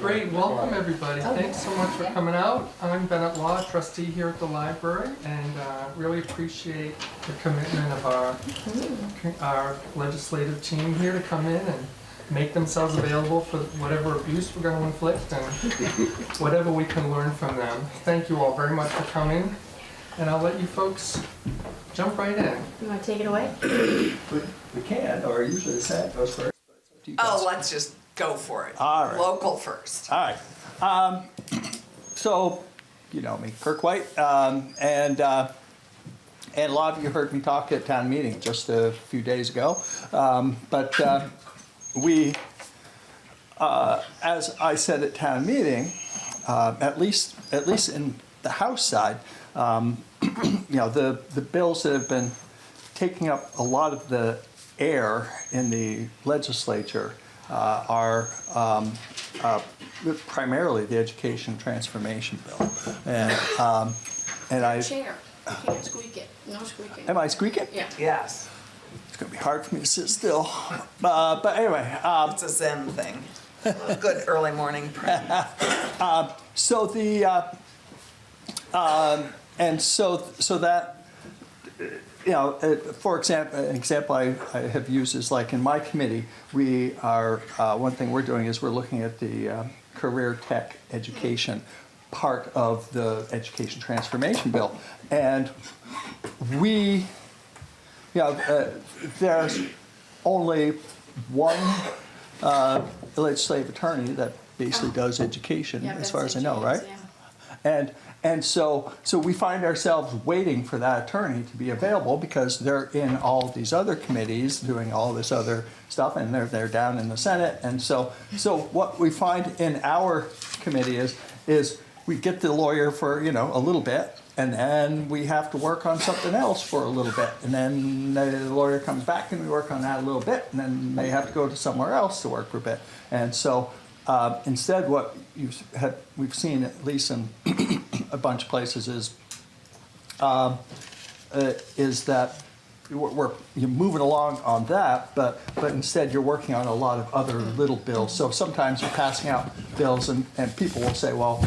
Great, welcome everybody. Thanks so much for coming out. I'm Bennett Law, trustee here at the library, and really appreciate the commitment of our legislative team here to come in and make themselves available for whatever abuse we're going to inflict and whatever we can learn from them. Thank you all very much for coming, and I'll let you folks jump right in. You want to take it away? We can, or usually the Senate goes first, but it's up to you guys. Oh, let's just go for it. All right. Local first. All right. So, you know me, Kirk White, and a lot of you heard me talk at town meeting just a few days ago. But we, as I said at town meeting, at least in the House side, you know, the bills that have been taking up a lot of the air in the legislature are primarily the education transformation bill, and I. Chair. You can't squeak it. No squeaking. Am I squeaking? Yeah. Yes. It's gonna be hard for me to sit still, but anyway. It's a Zen thing. A good early morning prayer. So the and so that. You know, for example, an example I have used is like in my committee, we are, one thing we're doing is we're looking at the career tech education part of the education transformation bill. And we, you know, there's only one legislative attorney that basically does education, as far as I know, right? Yeah. And so we find ourselves waiting for that attorney to be available because they're in all these other committees doing all this other stuff, and they're down in the Senate. And so what we find in our committee is we get the lawyer for, you know, a little bit, and then we have to work on something else for a little bit, and then the lawyer comes back and we work on that a little bit, and then they have to go to somewhere else to work for a bit. And so instead, what we've seen, at least in a bunch of places, is that you're moving along on that, but instead you're working on a lot of other little bills. So sometimes you're passing out bills, and people will say, well,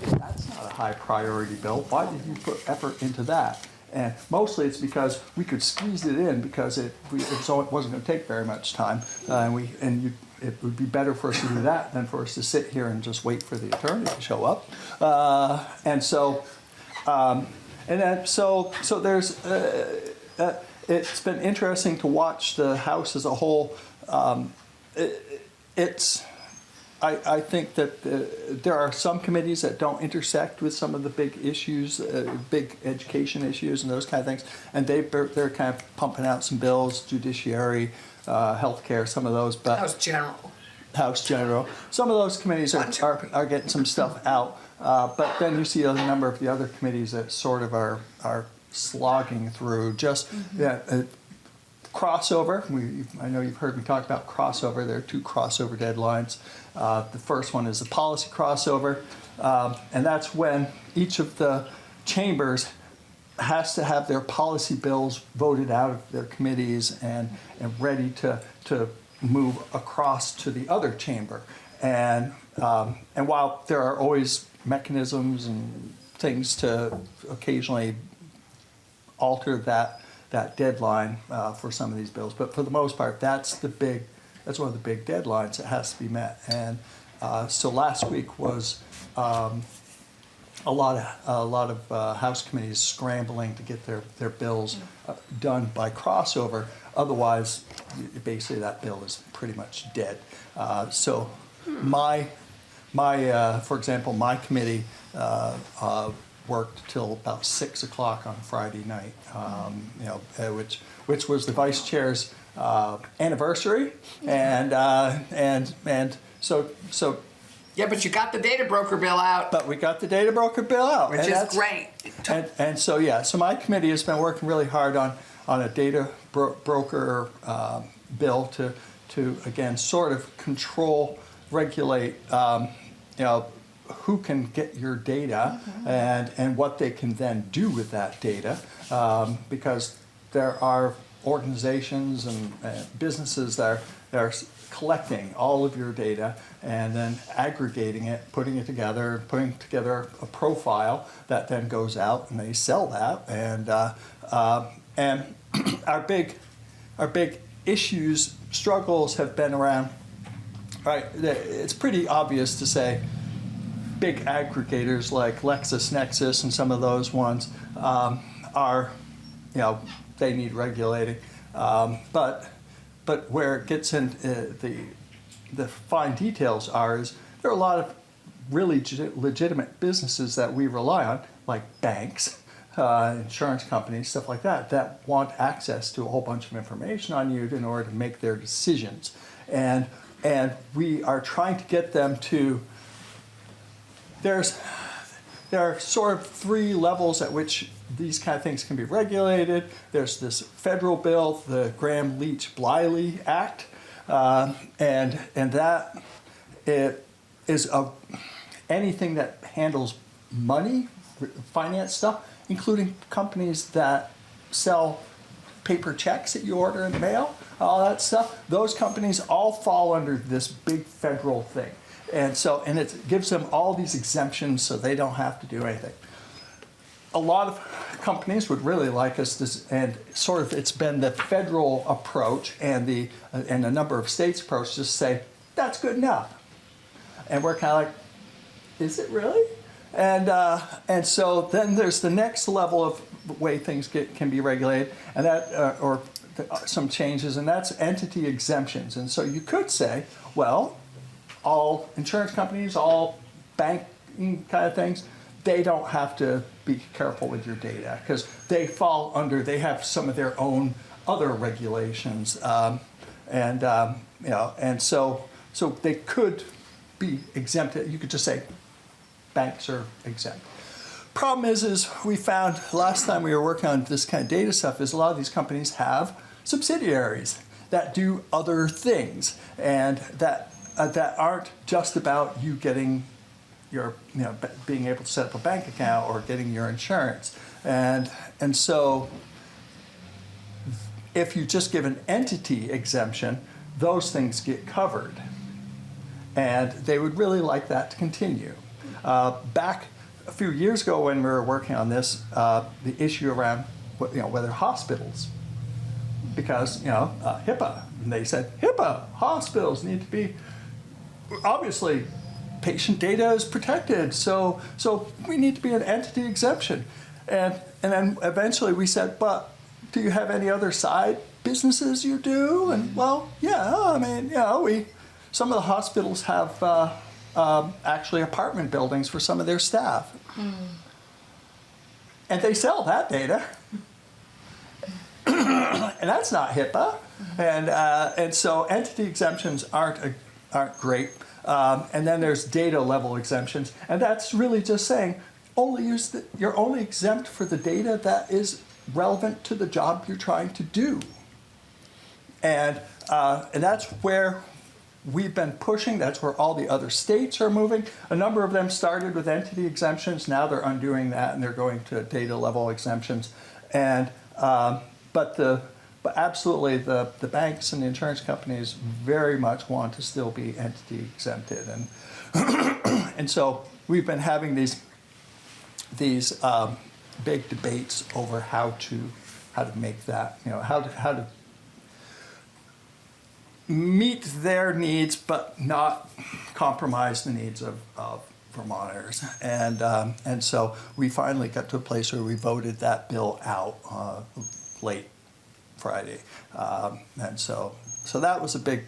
that's not a high priority bill. Why did you put effort into that? And mostly it's because we could squeeze it in because it wasn't going to take very much time, it would be better for us to do that than for us to sit here and just wait for the attorney to show up. So there's it's been interesting to watch the House as a whole. I think that there are some committees that don't intersect with some of the big issues, big education issues and those kind of things, and they're kind of pumping out some bills, judiciary, healthcare, some of those. But House General. Some of those committees are getting some stuff out, but then you see a number of the other committees that sort of are slogging through just crossover. I know you've heard me talk about crossover. There are two crossover deadlines. The first one is the policy crossover, and that's when each of the chambers has to have their policy bills voted out of their committees and ready to move across to the other chamber. And while there are always mechanisms and things to occasionally alter that deadline for some of these bills, but for the most part, that's one of the big deadlines that has to be met. And so last week was a lot of House committees scrambling to get their bills done by crossover. Otherwise, basically that bill is pretty much dead. So for example, my committee worked till about 6 o'clock on Friday night, which was the vice chair's anniversary, and so. Yeah, but you got the data broker bill out. But we got the data broker bill out, which is great. And so my committee has been working really hard on a data broker bill to again sort of control, regulate, who can get your data and what they can then do with that data, because there are organizations and businesses that are collecting all of your data and then aggregating it, putting it together, putting together a profile that then goes out and they sell that. And our big issues, struggles have been around, right, it's pretty obvious to say big aggregators like LexisNexis and some of those ones are, they need regulating. But where it gets in the fine details is there are a lot of really legitimate businesses that we rely on, like banks, insurance companies, stuff like that, that want access to a whole bunch of information on you in order to make their decisions. And we are trying to get them to, there are sort of three levels at which these kind of things can be regulated. There's this federal bill, the Graham-Leach-Bliley Act, and that it is anything that handles money, finance stuff, including companies that sell paper checks that you order in the mail, all that stuff. Those companies all fall under this big federal thing. And it gives them all these exemptions so they don't have to do anything. A lot of companies would really like us to, and sort of it's been the federal approach and a number of states' approach, just say, that's good enough. And we're kind of like, is it really? And so then there's the next level of way things can be regulated, and that some changes, and that's entity exemptions. And so you could say, well, all insurance companies, all banking kind of things, they don't have to be careful with your data because they fall under, they have some of their own other regulations, and so they could be exempted. You could just say banks are exempt. Problem is we found last time we were working on this kind of data stuff is a lot of these companies have subsidiaries that do other things and that aren't just about you getting your, being able to set up a bank account or getting your insurance. And so if you just give an entity exemption, those things get covered. And they would really like that to continue. Back a few years ago when we were working on this, the issue around whether hospitals, because HIPAA, and they said HIPAA, hospitals need to be, obviously patient data is protected, so we need to be an entity exemption. And then eventually we said, but do you have any other side businesses you do? And well, yeah, I mean, some of the hospitals have actually apartment buildings for some of their staff. And they sell that data. And that's not HIPAA. And so entity exemptions aren't great. And then there's data level exemptions. And that's really just saying you're only exempt for the data that is relevant to the job you're trying to do. And that's where we've been pushing. That's where all the other states are moving. A number of them started with entity exemptions. Now they're undoing that and they're going to data level exemptions. And but absolutely the banks and the insurance companies very much want to still be entity exempted. And so we've been having these big debates over how to make that, how to meet their needs, but not compromise the needs of Vermonters. And so we finally got to a place where we voted that bill out late Friday. And so that was a big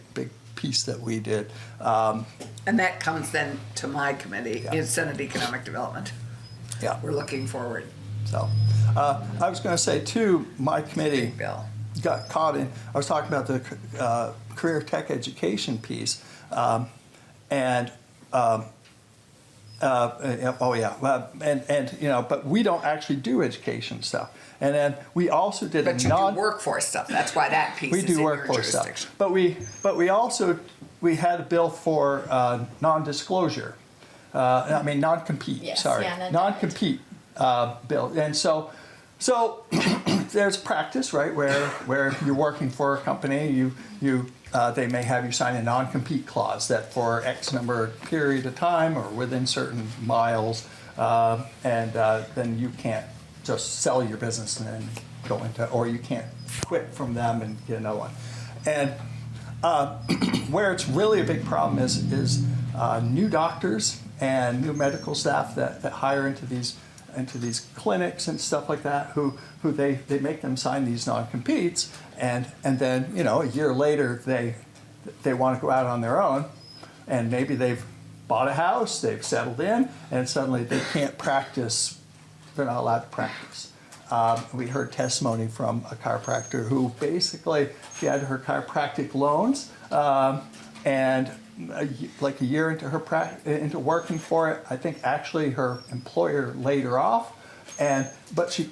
piece that we did. And that comes then to my committee, in Senate Economic Development. Yeah. We're looking forward. So I was going to say, too, my committee Big bill. got caught in, I was talking about the career tech education piece, but we don't actually do education stuff. And then we also did But you do workforce stuff. That's why that piece is in your jurisdiction. Stuff. But we had a bill for non-disclosure. Non-compete. Yes, sorry, yeah, non-compete bill. And so So there's practice, right, where you're working for a company, they may have you sign a non-compete clause that for X number of period of time or within certain miles, and then you can't just sell your business and then go into, or you can't quit from them and get another one. And where it's really a big problem is new doctors and new medical staff that hire into these clinics and stuff like that, who they make them sign these non-competes, and then a year later they want to go out on their own, and maybe they've bought a house, they've settled in, and suddenly they can't practice. They're not allowed to practice. We heard testimony from a chiropractor who basically, she had her chiropractic loans, and like a year into working for it, I think actually her employer laid her off, but she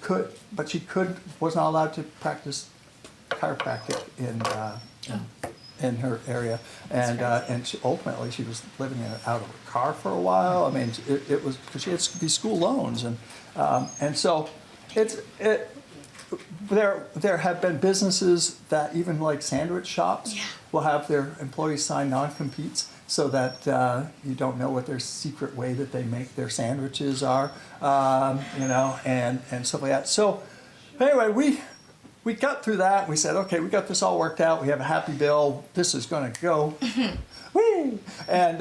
was not allowed to practice chiropractic in her area, and she ultimately she was living out of her car for a while. I mean, it was because she had these school loans, and so there have been businesses that even like sandwich shops will have their employees sign non-competes so that you don't know what their secret way that they make their sandwiches are, and stuff like that. So anyway, we got through that. We said, okay, we got this all worked out. We have a happy bill. This is going to go. Whee! And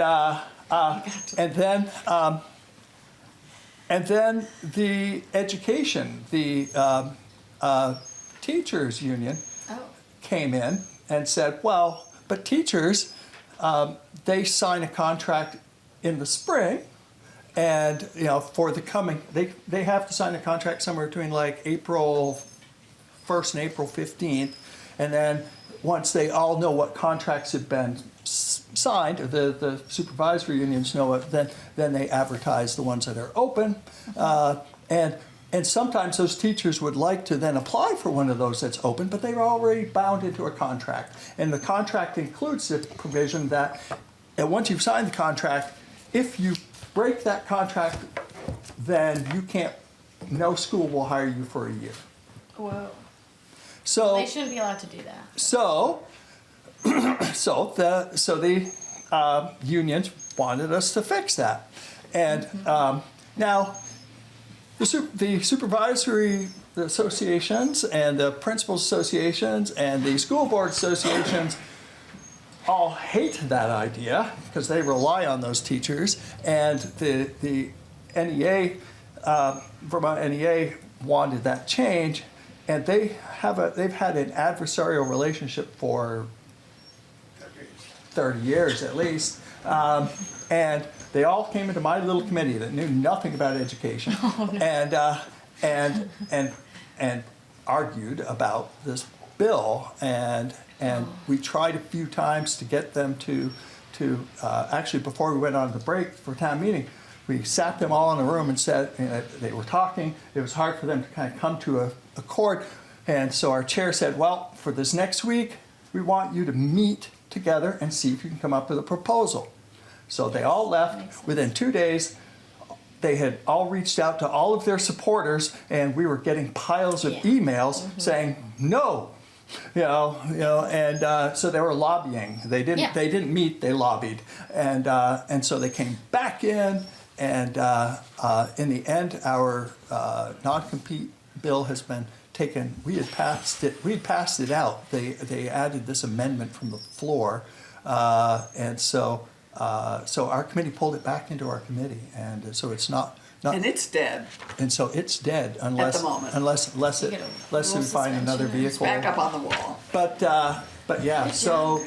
then the education, the teachers union came in and said, well, but teachers, they sign a contract in the spring, and for the coming, they have to sign a contract somewhere between like April 1st and April 15th, and then once they all know what contracts have been signed, or the supervisory unions know it, then they advertise the ones that are open, and sometimes those teachers would like to then apply for one of those that's open, but they're already bound into a contract, and the contract includes the provision that once you've signed the contract, if you break that contract, then you can't. No school will hire you for a year. Whoa. So They shouldn't be allowed to do that. So the unions wanted us to fix that, and now the supervisory associations and the principals associations and the school board associations all hate that idea because they rely on those teachers, and the NEA, Vermont NEA, wanted that change. And they've had an adversarial relationship for 30 years at least, and they all came into my little committee that knew nothing about education, and argued about this bill, and we tried a few times to get them to actually before we went on the break for town meeting. We sat them all in a room and said, they were talking. It was hard for them to kind of come to a accord. And so our chair said, well, for this next week, we want you to meet together and see if you can come up with a proposal. So they all left. Within 2 days, they had all reached out to all of their supporters, and we were getting piles of emails saying, no. And so they were lobbying. They didn't meet, they lobbied. And so they came back in. And in the end, our non-compete bill has been taken. We had passed it out. They added this amendment from the floor, and so our committee pulled it back into our committee, and so it's not. And it's dead. And so it's dead unless at the moment. unless we find another vehicle. It's back up on the wall. But yeah. So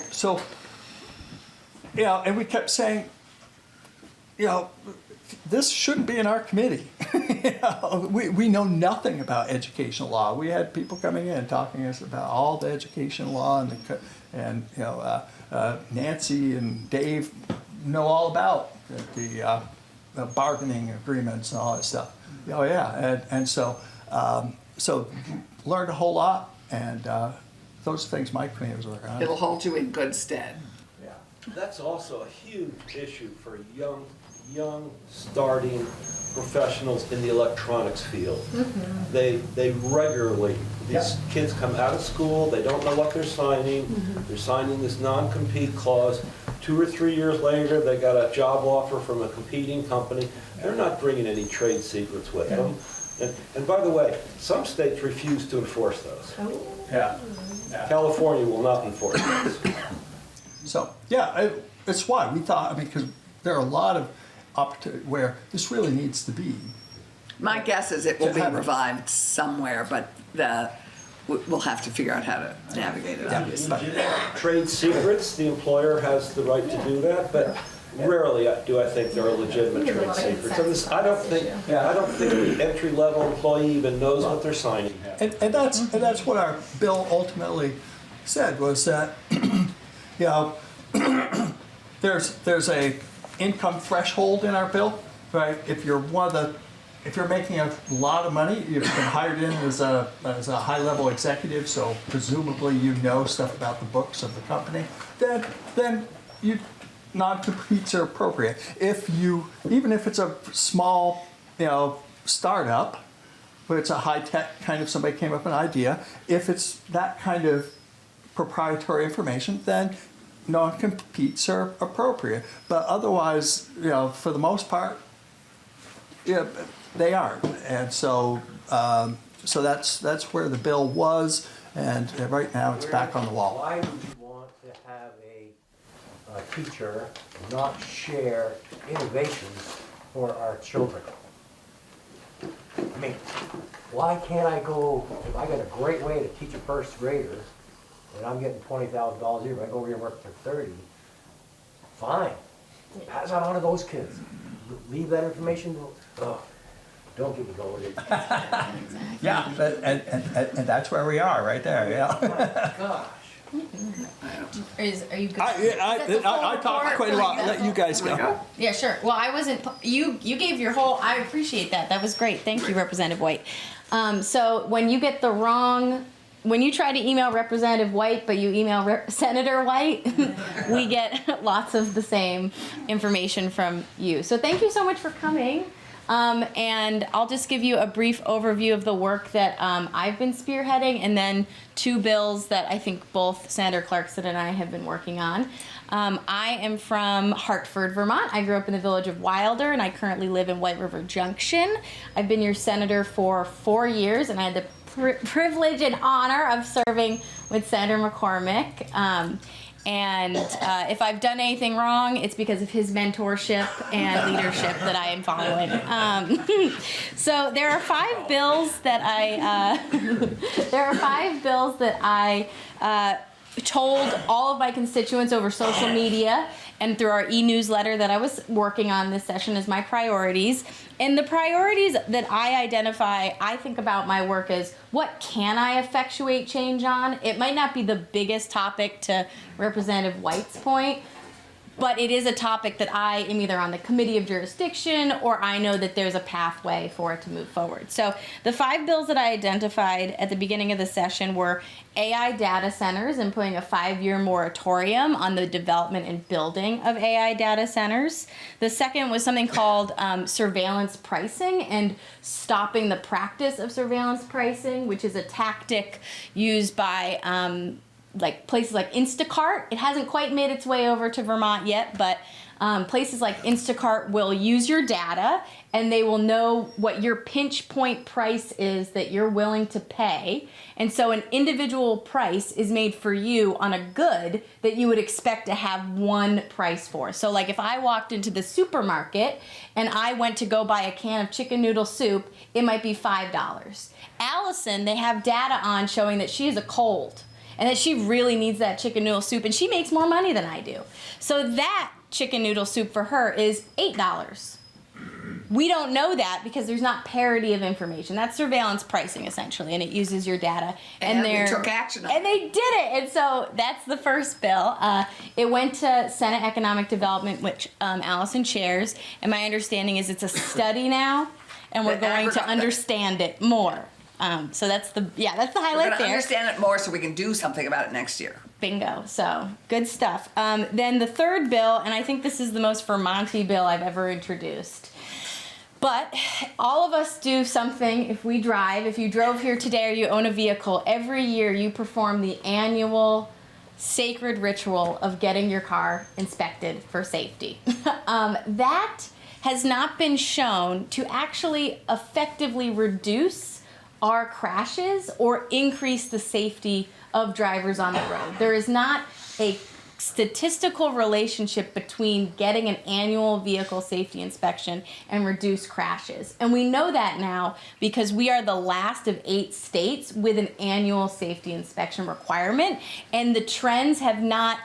and we kept saying, this shouldn't be in our committee. We know nothing about educational law. We had people coming in talking to us about all the education law, and Nancy and Dave know all about the bargaining agreements and all that stuff. Oh yeah, and so learned a whole lot, and those things my committee was working on. It'll hold you in good stead. Yeah, that's also a huge issue for young starting professionals in the electronics field. They regularly, these kids come out of school, they don't know what they're signing. They're signing this non-compete clause. 2 or 3 years later, they got a job offer from a competing company. They're not bringing any trade secrets with them. And by the way, some states refuse to enforce those. Yeah. California will not enforce those. So, yeah, it's why we thought, I mean, because there are a lot of opportunities where this really needs to be. My guess is it will To be have it. revived somewhere, but we'll have to figure out how to navigate it, obviously. Trade secrets, the employer has the right to do that, but rarely do I think there are legitimate trade secrets. And I don't think the entry-level employee even knows what they're signing. And that's what our bill ultimately said, was that, you know, there's a income threshold in our bill, right? If you're making a lot of money, you've been hired in as a high-level executive, so presumably you know stuff about the books of the company, then you non-competes are appropriate. Even if it's a small, you know, startup, but it's a high-tech kind of, somebody came up with an idea, if it's that kind of proprietary information, then non-competes are appropriate. But otherwise, you know, for the most part, yeah, they aren't. And so that's where the bill was, and right now it's back on the wall. Why would you want to have a teacher not share innovations for our children? I mean, why can't I go, if I got a great way to teach a first grader, and I'm getting $20,000 a year, but I go over here and work for 30, fine. Pass that on to those kids. Leave that information, don't get me going. Yeah, and that's where we are, right there, yeah. Oh my gosh. Are you good? I talked quite a lot, I'll let you guys go. Yeah, sure. Well, I wasn't. You gave your whole. I appreciate that. That was great. Thank you, Representative White. So when you get the wrong, when you try to email Representative White, but you email Senator White, we get lots of the same information from you. So thank you so much for coming. And I'll just give you a brief overview of the work that I've been spearheading, and then 2 bills that I think both Senator Clarkson and I have been working on. I am from Hartford, Vermont. I grew up in the village of Wilder, and I currently live in White River Junction. I've been your senator for 4 years, and I had the privilege and honor of serving with Senator McCormick. And if I've done anything wrong, it's because of his mentorship and leadership that I am following. So there are 5 bills that I told all of my constituents over social media and through our e-newsletter that I was working on this session as my priorities. And the priorities that I identify, I think about my work as, what can I effectuate change on? It might not be the biggest topic to Representative White's point, but it is a topic that I am either on the committee of jurisdiction or I know that there's a pathway for it to move forward. So the 5 bills that I identified at the beginning of the session were AI data centers and putting a 5-year moratorium on the development and building of AI data centers. The second was something called surveillance pricing and stopping the practice of surveillance pricing, which is a tactic used by like places like Instacart. It hasn't quite made its way over to Vermont yet, but places like Instacart will use your data and they will know what your pinch point price is that you're willing to pay. And so an individual price is made for you on a good that you would expect to have one price for. So like if I walked into the supermarket and I went to go buy a can of chicken noodle soup, it might be $5. Allison, they have data on showing that she has a cold and that she really needs that chicken noodle soup, and she makes more money than I do. So that chicken noodle soup for her is $8. We don't know that because there's not parity of information. That's surveillance pricing, essentially, and it uses your data. And they took action on it. And they did it. And so that's the first bill. It went to Senate Economic Development, which Allison chairs, and my understanding is it's a study now, and we're going to understand it more. So that's the highlight We're going to there. understand it more so we can do something about it next year. Bingo. So good stuff. Then the third bill, and I think this is the most Vermonty bill I've ever introduced. But all of us do something if we drive. If you drove here today or you own a vehicle, every year you perform the annual sacred ritual of getting your car inspected for safety. That has not been shown to actually effectively reduce our crashes or increase the safety of drivers on the road. There is not a statistical relationship between getting an annual vehicle safety inspection and reduced crashes. And we know that now because we are the last of 8 states with an annual safety inspection requirement, and the trends have not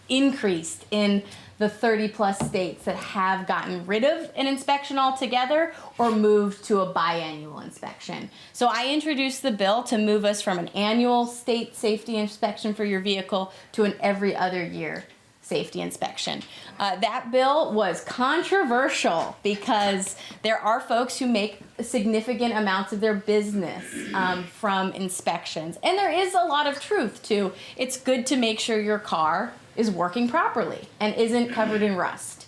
increased in the 30 plus states that have gotten rid of an inspection altogether or moved to a biannual inspection. So I introduced the bill to move us from an annual state safety inspection for your vehicle to an every other year safety inspection. That bill was controversial because there are folks who make significant amounts of their business from inspections. And there is a lot of truth to it's good to make sure your car is working properly and isn't covered in rust.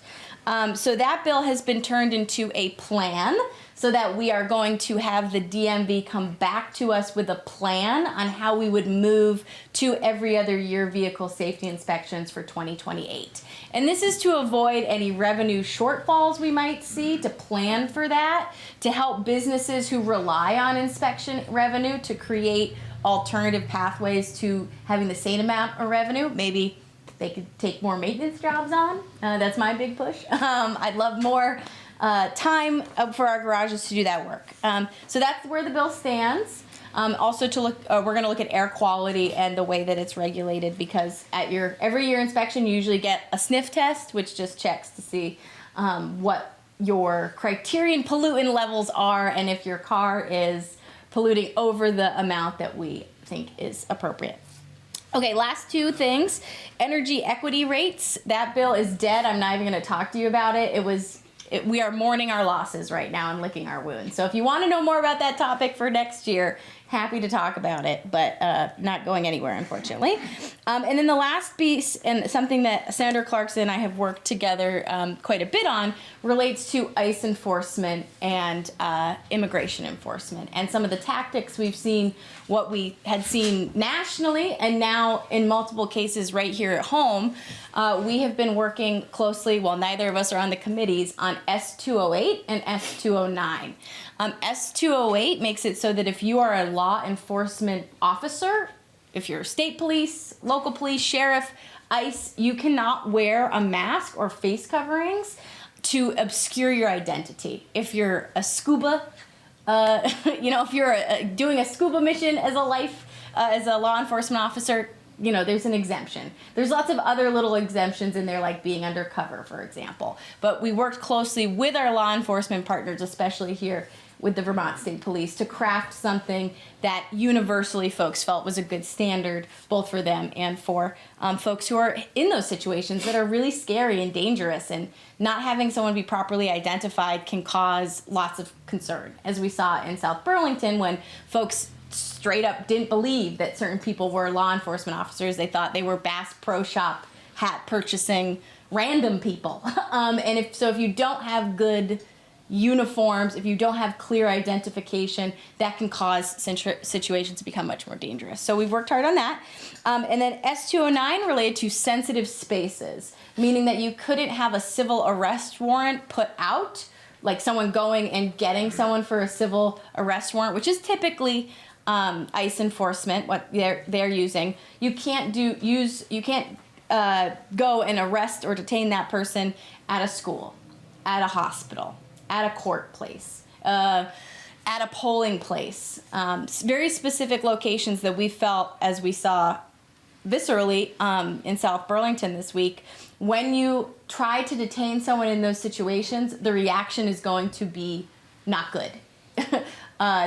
So that bill has been turned into a plan so that we are going to have the DMV come back to us with a plan on how we would move to every other year vehicle safety inspections for 2028. And this is to avoid any revenue shortfalls we might see, to plan for that, to help businesses who rely on inspection revenue to create alternative pathways to having the same amount of revenue. Maybe they could take more maintenance jobs on. That's my big push. I'd love more time for our garages to do that work. So that's where the bill stands. Also to look, we're going to look at air quality and the way that it's regulated, because at your every year inspection you usually get a sniff test, which just checks to see what your criterion pollutant levels are and if your car is polluting over the amount that we think is appropriate. Okay, last 2 things. Energy equity rates. That bill is dead. I'm not even going to talk to you about it. We are mourning our losses right now and licking our wounds. So if you want to know more about that topic for next year, happy to talk about it, but not going anywhere, unfortunately. And then the last piece, and something that Senator Clarkson and I have worked together quite a bit on, relates to ICE enforcement and immigration enforcement. And some of the tactics we've seen, what we had seen nationally, and now in multiple cases right here at home, we have been working closely, well, neither of us are on the committees, on S208 and S209. S208 makes it so that if you are a law enforcement officer, if you're state police, local police, sheriff, ICE, you cannot wear a mask or face coverings to obscure your identity. If you're a scuba, if you're doing a scuba mission as a law enforcement officer, there's an exemption. There's lots of other little exemptions in there, like being undercover, for example. But we worked closely with our law enforcement partners, especially here with the Vermont State Police, to craft something that universally folks felt was a good standard, both for them and for folks who are in those situations that are really scary and dangerous. And not having someone be properly identified can cause lots of concern, as we saw in South Burlington when folks straight up didn't believe that certain people were law enforcement officers. They thought they were Bass Pro Shop hat purchasing random people. And if you don't have good uniforms, if you don't have clear identification, that can cause situations to become much more dangerous. So we've worked hard on that. And then S209 related to sensitive spaces, meaning that you couldn't have a civil arrest warrant put out, like someone going and getting someone for a civil arrest warrant, which is typically ICE enforcement, what they're using. You can't go and arrest or detain that person at a school, at a hospital, at a court place, at a polling place. Very specific locations that we felt, as we saw viscerally in South Burlington this week. When you try to detain someone in those situations, the reaction is going to be not good.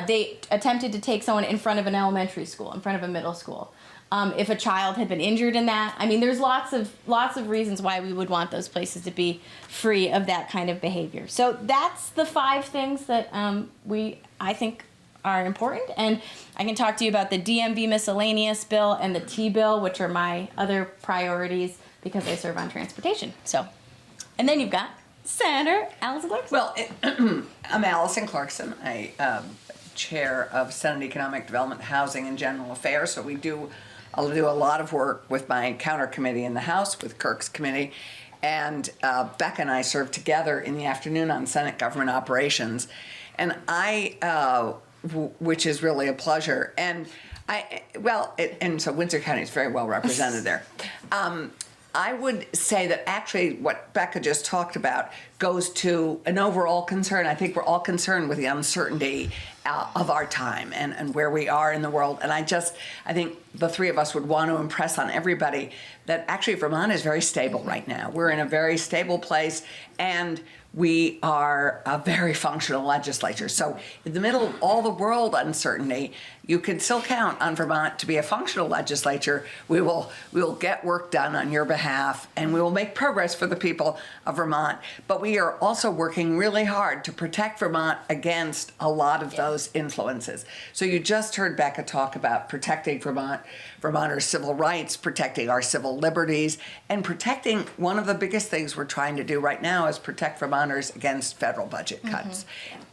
They attempted to take someone in front of an elementary school, in front of a middle school. If a child had been injured in that, there's lots of reasons why we would want those places to be free of that kind of behavior. So that's the 5 things that I think are important. And I can talk to you about the DMV miscellaneous bill and the T bill, which are my other priorities because I serve on transportation. So, and then you've got Senator Allison Clarkson. Well, I'm Allison Clarkson. I chair of Senate Economic Development, Housing, and General Affairs. So I'll do a lot of work with my counter committee in the House, with Kirk's committee, and Becca and I serve together in the afternoon on Senate Government Operations, and which is really a pleasure. And so Windsor County is very well represented there. I would say that actually what Becca just talked about goes to an overall concern. I think we're all concerned with the uncertainty of our time and where we are in the world. And I think the three of us would want to impress on everybody that actually Vermont is very stable right now. We're in a very stable place, and we are a very functional legislature. So in the middle of all the world uncertainty, you can still count on Vermont to be a functional legislature. We will get work done on your behalf, and we will make progress for the people of Vermont. But we are also working really hard to protect Vermont against a lot of those influences. So you just heard Becca talk about protecting Vermonters' civil rights, protecting our civil liberties, and protecting one of the biggest things we're trying to do right now is protect Vermonters against federal budget cuts.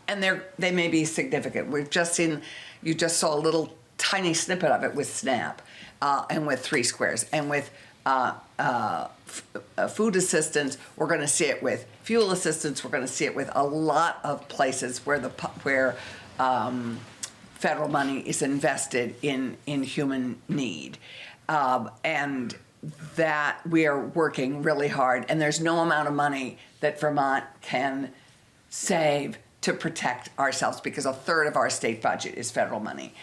And they may be significant. You just saw a little tiny snippet of it with SNAP and with 3 Squares and with food assistance. We're going to see it with fuel assistance. We're going to see it with a lot of places where federal money is invested in human need, and that we are working really hard. And there's no amount of money that Vermont can save to protect ourselves, because 1/3 of our state budget is federal money.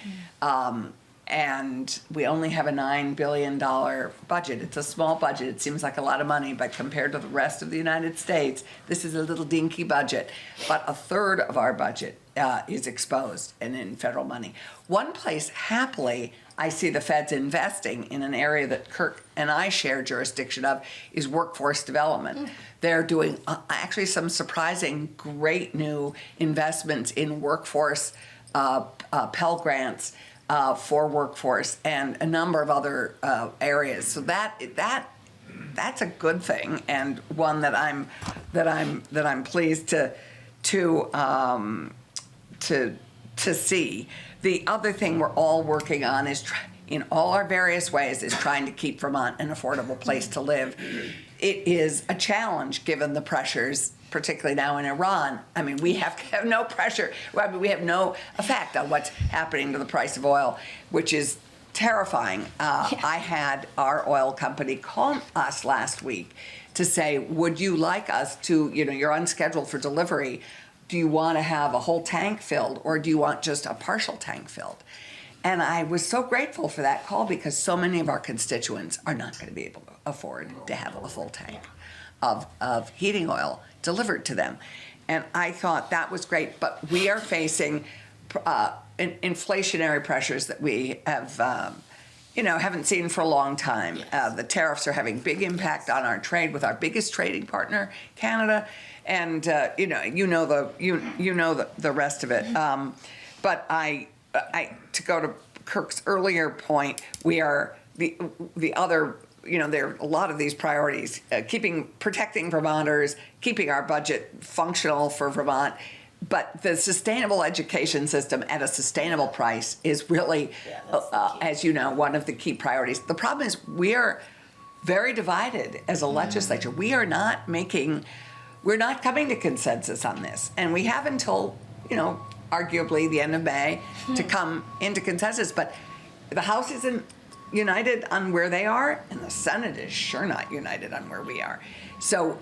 And we only have a $9 billion budget. It's a small budget. It seems like a lot of money, but compared to the rest of the United States, this is a little dinky budget. But 1/3 of our budget is exposed and in federal money. One place, happily, I see the feds investing in an area that Kirk and I share jurisdiction of is workforce development. They're doing actually some surprising, great new investments in workforce Pell Grants for workforce and a number of other areas. So that's a good thing, and one that I'm pleased to see. The other thing we're all working on is in all our various ways is trying to keep Vermont an affordable place to live. It is a challenge given the pressures, particularly now in Iran. I mean, we have no pressure. I mean, we have no effect on what's happening to the price of oil, which is terrifying. I had our oil company call us last week to say, would you like us to, you're on schedule for delivery. Do you want to have a whole tank filled, or do you want just a partial tank filled? And I was so grateful for that call, because so many of our constituents are not going to be able to afford to have a full tank of heating oil delivered to them. And I thought that was great, but we are facing inflationary pressures that we have, haven't seen for a long time. The tariffs are having big impact on our trade with our biggest trading partner, Canada, and you know the rest of it. But I to go to Kirk's earlier point, we are the other. There are a lot of these priorities: protecting Vermonters, keeping our budget functional for Vermont. But the sustainable education system at a sustainable price is really, as you know, one of the key priorities. The problem is we are very divided as a legislature. We're not coming to consensus on this. And we have until, arguably the end of May to come into consensus. But the House isn't united on where they are, and the Senate is sure not united on where we are. So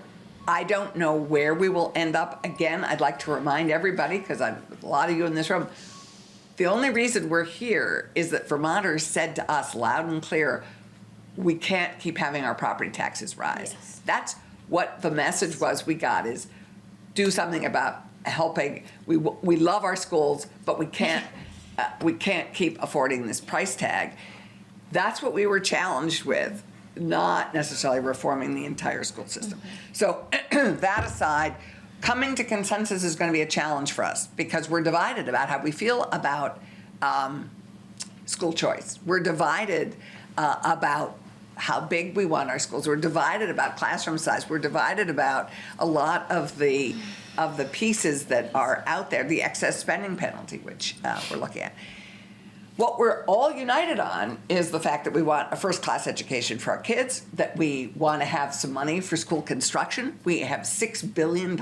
I don't know where we will end up. Again, I'd like to remind everybody, because a lot of you in this room, the only reason we're here is that Vermonters said to us loud and clear, we can't keep having our property taxes rise. Yes. That's what the message was we got, is do something about helping. We love our schools, but we can't keep affording this price tag. That's what we were challenged with, not necessarily reforming the entire school system. So that aside, coming to consensus is going to be a challenge for us, because we're divided about how we feel about school choice. We're divided about how big we want our schools. We're divided about classroom size. We're divided about a lot of the pieces that are out there, the excess spending penalty, which we're looking at. What we're all united on is the fact that we want a first-class education for our kids, that we want to have some money for school construction. We have $6 billion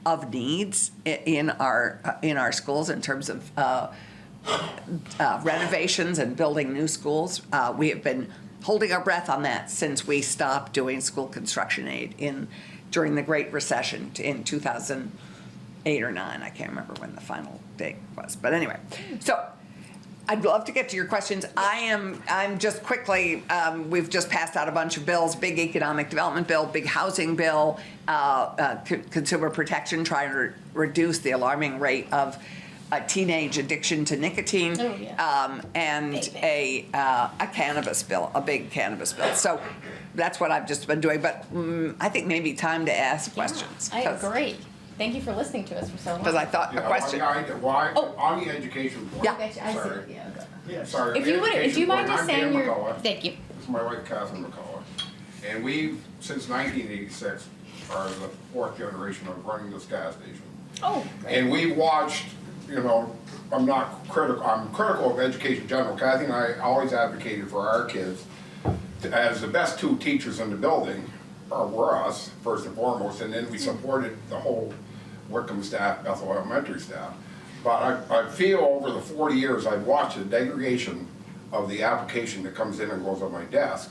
of needs in our schools in terms of renovations and building new schools. We have been holding our breath on that since we stopped doing school construction aid during the Great Recession in 2008 or 9. I can't remember when the final date was, but anyway. So I'd love to get to your questions. I'm just quickly, we've just passed out a bunch of bills, big economic development bill, big housing bill, consumer protection, trying to reduce the alarming rate of a teenage addiction to nicotine, Oh, yeah. and Big. a cannabis bill, a big cannabis bill. So that's what I've just been doing, but I think maybe time to ask questions. I agree. Thank you for listening to us for so long. Because I thought a question. On the education board. Yeah. I see. Sorry. Yeah. Sorry. If you would, if you mind just saying your, McCullough. thank you. This is my wife, Catherine McCullough. And we, since 1986, are the fourth generation of running this gas station. Oh, great. And we watched, I'm not critical, I'm critical of education in general. Kathy and I always advocated for our kids as the best two teachers in the building were us, first and foremost, and then we supported the whole Wickham staff, Bethel Elementary staff. But I feel over the 40 years I've watched the degradation of the application that comes in and goes on my desk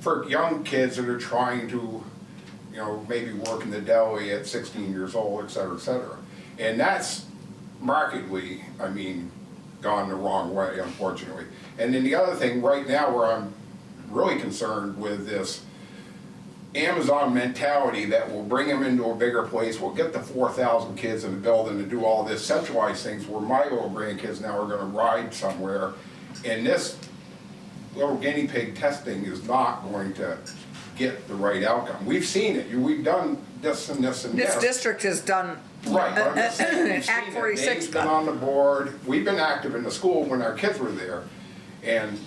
for young kids that are trying to, maybe work in the deli at 16 years old, et cetera, et cetera. And that's markedly, gone the wrong way, unfortunately. And then the other thing right now where I'm really concerned with this Amazon mentality that will bring them into a bigger place, will get the 4,000 kids in the building to do all this centralized things where my little grandkids now are gonna ride somewhere. And this little guinea pig testing is not going to get the right outcome. We've seen it, we've done this and this and this. This district has done Right, but I'm just saying, we've Act seen it. 46. Dave's been on the board, we've been active in the school when our kids were there. And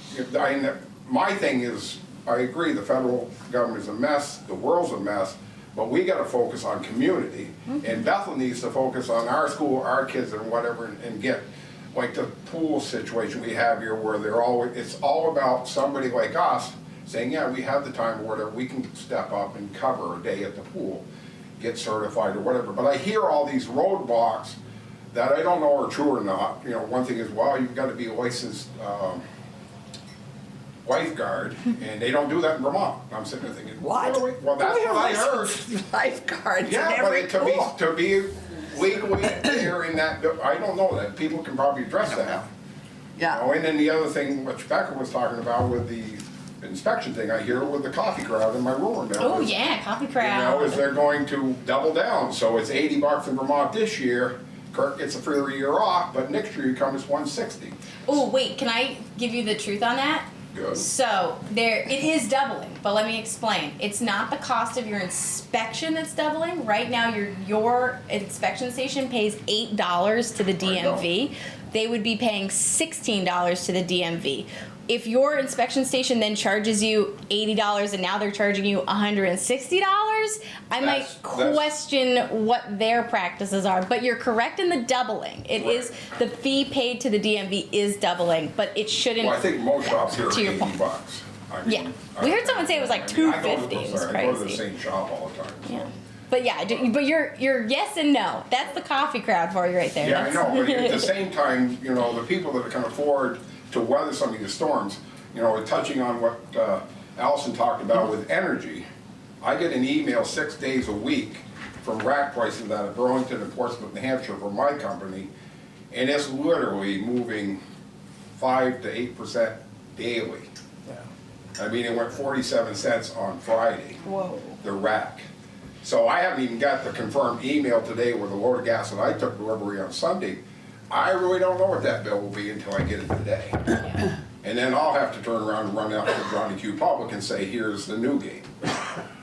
my thing is, I agree, the federal government is a mess, the world's a mess, but we gotta focus on community. And Bethel needs to focus on our school, our kids and whatever, and get, like the pool situation we have here where it's all about somebody like us saying, yeah, we have the time or whatever, we can step up and cover a day at the pool, get certified or whatever. But I hear all these roadblocks that I don't know are true or not. One thing is, well, you've gotta be a licensed, lifeguard, and they don't do that in Vermont. I'm sitting there thinking, What? really? Well, that's what I heard. Lifeguards in Yeah, every but pool. to be legally there in that, I don't know that. People can probably address that. Yeah. And then the other thing, which Becca was talking about with the inspection thing, I hear with the coffee crowd in my room now. Oh, yeah, coffee crowd. Is they're going to double down. So it's $80 in Vermont this year. Kirk gets a free year off, but next year you come, it's $160. Oh, wait, can I give you the truth on that? Good. So it is doubling, but let me explain. It's not the cost of your inspection that's doubling. Right now, your inspection station pays $8 to the DMV. They would be paying $16 to the DMV. If your inspection station then charges you $80 and now they're charging you $160, I might question what their practices are. But you're correct in the doubling. It is the fee paid to the DMV is doubling, but it shouldn't. Well, I think most shops here are To your $80. point. Yeah. We heard someone say it was like $2.50. It was I go to the crazy. same shop all the time. So. Yeah. But yeah, but you're yes and no. That's the coffee crowd for you right there. Yeah, I That's- know, but at the same time, the people that can afford to weather some of these storms, touching on what Allison talked about with energy, I get an email 6 days a week from rack prices out of Burlington and Portsmouth, New Hampshire for my company, and it's literally moving 5 to 8% daily. Yeah. It went 47 cents on Friday. Whoa. The rack. So I haven't even got the confirmed email today with a load of gas that I took delivery on Sunday. I really don't know what that bill will be until I get it today. And then I'll have to turn around and run out to Johnny Q Public and say, here's the new game.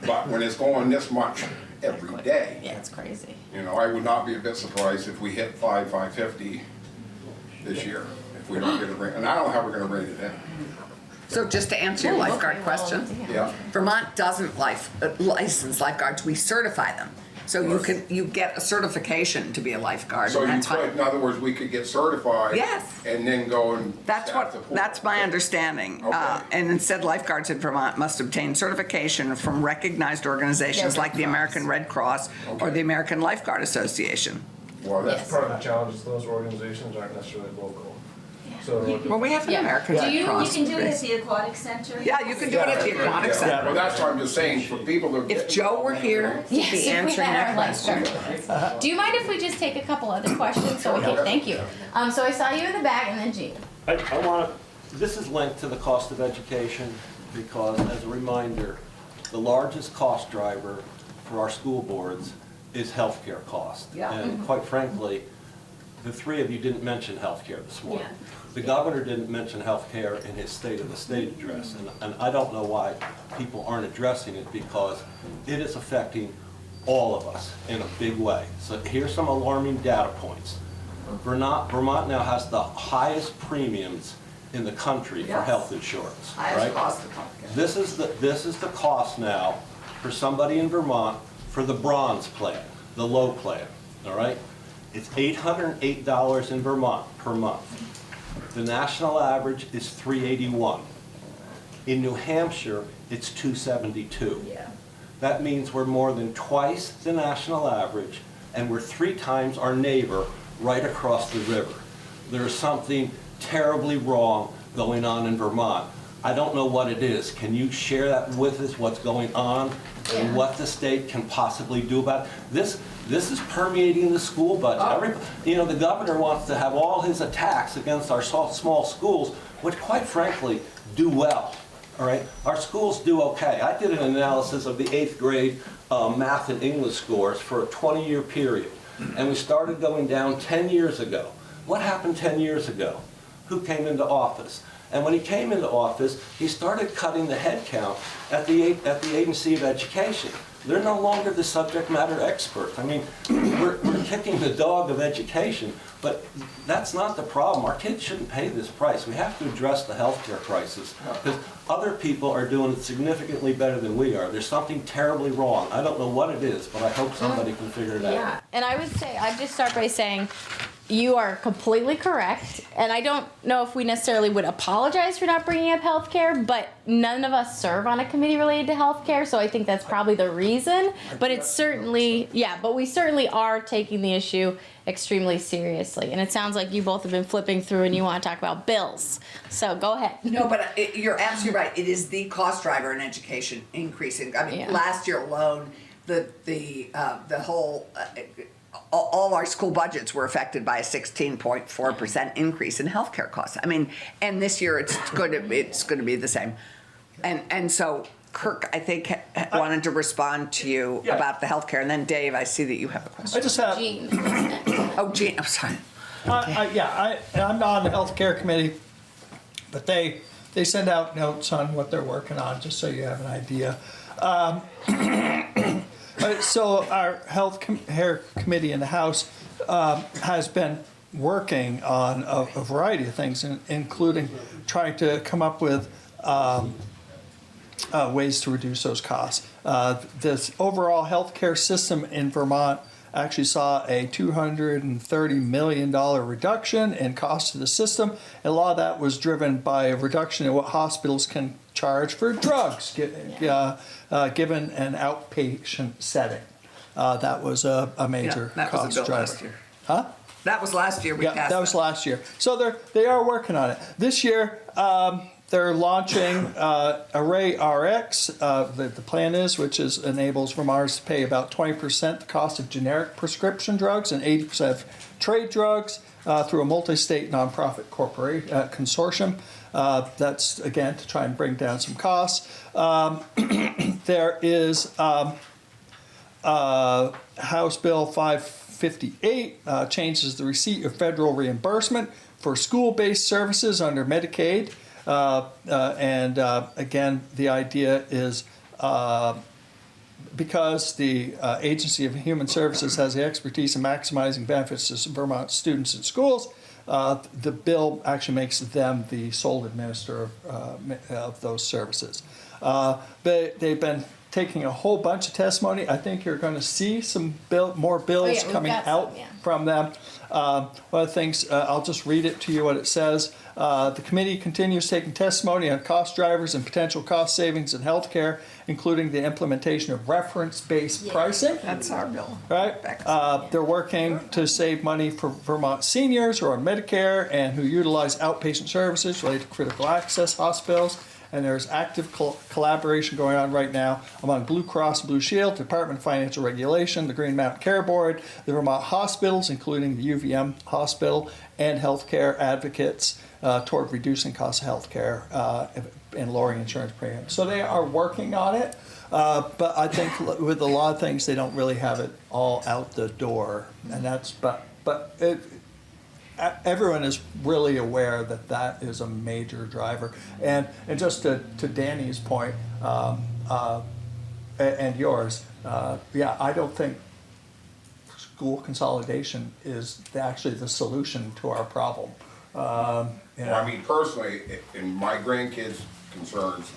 But when it's going this much every day, Yeah, it's crazy. I would not be a bit surprised if we hit $5.50 this year, if we don't get it, and I don't know how we're gonna bring it in. So just to answer your lifeguard question, Yeah. Vermont doesn't license lifeguards, we certify them. So you get a certification to be a lifeguard, So and you that's could, fine. in other words, we could get certified. Yes. And then go and. That's staff the pool. that's my understanding. Okay. And instead, lifeguards in Vermont must obtain certification from recognized organizations like the American Red Cross or the American Lifeguard Association. Well, that's Part of the challenge is those organizations aren't necessarily local. So Well, we have an Yeah. American Do Red you- Cross. You can do it at the aquatic center. Yeah, you can do it at the aquatic Yeah, center. well, that's what I'm just saying, for people to. If Joe were here, he'd Yes, be if we answering had that our question. lifeguard. Do you mind if we just take a couple other questions? So okay, thank you. So I saw you in the back, and then Jean. I want to, this is linked to the cost of education because, as a reminder, the largest cost driver for our school boards is healthcare cost. Yeah. And quite frankly, the three of you didn't mention healthcare this morning. Yeah. The governor didn't mention healthcare in his State of the State address, and I don't know why people aren't addressing it because it is affecting all of us in a big way. So here's some alarming data points. Vermont now has the highest premiums in the country for Yes. health insurance, Highest right? cost of healthcare. This is the cost now for somebody in Vermont for the bronze plan, the low plan, all right? It's $808 in Vermont per month. The national average is $381. In New Hampshire, it's $272. Yeah. That means we're more than twice the national average, and we're 3 times our neighbor right across the river. There's something terribly wrong going on in Vermont. I don't know what it is. Can you share that with us, what's going on, and what the state can possibly do about it? This is permeating the school budget. The governor wants to have all his attacks against our small schools, which quite frankly do well. All right, our schools do okay. I did an analysis of the 8th grade math and English scores for a 20-year period, and we started going down 10 years ago. What happened 10 years ago? Who came into office? And when he came into office, he started cutting the headcount at the Agency of Education. They're no longer the subject matter experts. I mean, we're kicking the dog of education, but that's not the problem. Our kids shouldn't pay this price. We have to address the healthcare crisis because other people are doing it significantly better than we are. There's something terribly wrong. I don't know what it is, but I hope somebody can figure it out. Yeah, and I would say, I'd just start by saying, you are completely correct, and I don't know if we necessarily would apologize for not bringing up healthcare, but none of us serve on a committee related to healthcare, so I think that's probably the reason. But it's certainly, but we certainly are taking the issue extremely seriously, and it sounds like you both have been flipping through and you want to talk about bills. So go ahead. No, but you're absolutely right. It is the cost driver in education increasing. I mean, Yeah. last year alone, the whole all our school budgets were affected by a 16.4% increase in healthcare costs. I mean, and this year it's going to be the same. And so Kirk, I think, wanted to respond to you about the healthcare, and then Dave, I see that you have a question. I just have, Jean. Oh, Jean, I'm sorry. I'm not on the healthcare committee, but they send out notes on what they're working on, just so you have an idea. So our healthcare committee in the House has been working on a variety of things, including trying to come up with ways to reduce those costs. This overall healthcare system in Vermont actually saw a $230 million reduction in cost to the system. A lot of that was driven by a reduction in what hospitals can charge for drugs given an outpatient setting. That was a major that was a cost bill driver. last year. Huh? That was last year. We passed that was last year. So they are working on it. This year, they're launching Array RX. The plan is, which enables Vermonters to pay about 20% the cost of generic prescription drugs and 80% of trade drugs through a multi-state nonprofit consortium. That's, again, to try and bring down some costs. There is House Bill 558, changes the receipt of federal reimbursement for school-based services under Medicaid. Again, the idea is because the Agency of Human Services has the expertise in maximizing benefits to Vermont students and schools, the bill actually makes them the sole administrator of those services. But they've been taking a whole bunch of testimony. I think you're going to see some more bills we've coming got some, out yeah. from them. One of the things, I'll just read it to you what it says. The committee continues taking testimony on cost drivers and potential cost savings in healthcare, including the implementation of reference-based pricing. That's our bill. Right? They're working to save money for Vermont seniors who are on Medicare and who utilize outpatient services related to critical access hospitals. And there's active collaboration going on right now among Blue Cross and Blue Shield, Department of Financial Regulation, the Green Mountain Care Board, the Vermont hospitals, including the UVM hospital, and healthcare advocates toward reducing costs of healthcare and lowering insurance premiums. So they are working on it, but I think with a lot of things, they don't really have it all out the door. And that's, everyone is really aware that that is a major driver. And just to Danny's point, and yours, I don't think school consolidation is actually the solution to our problem. Well, I mean, personally, in my grandkids' concerns,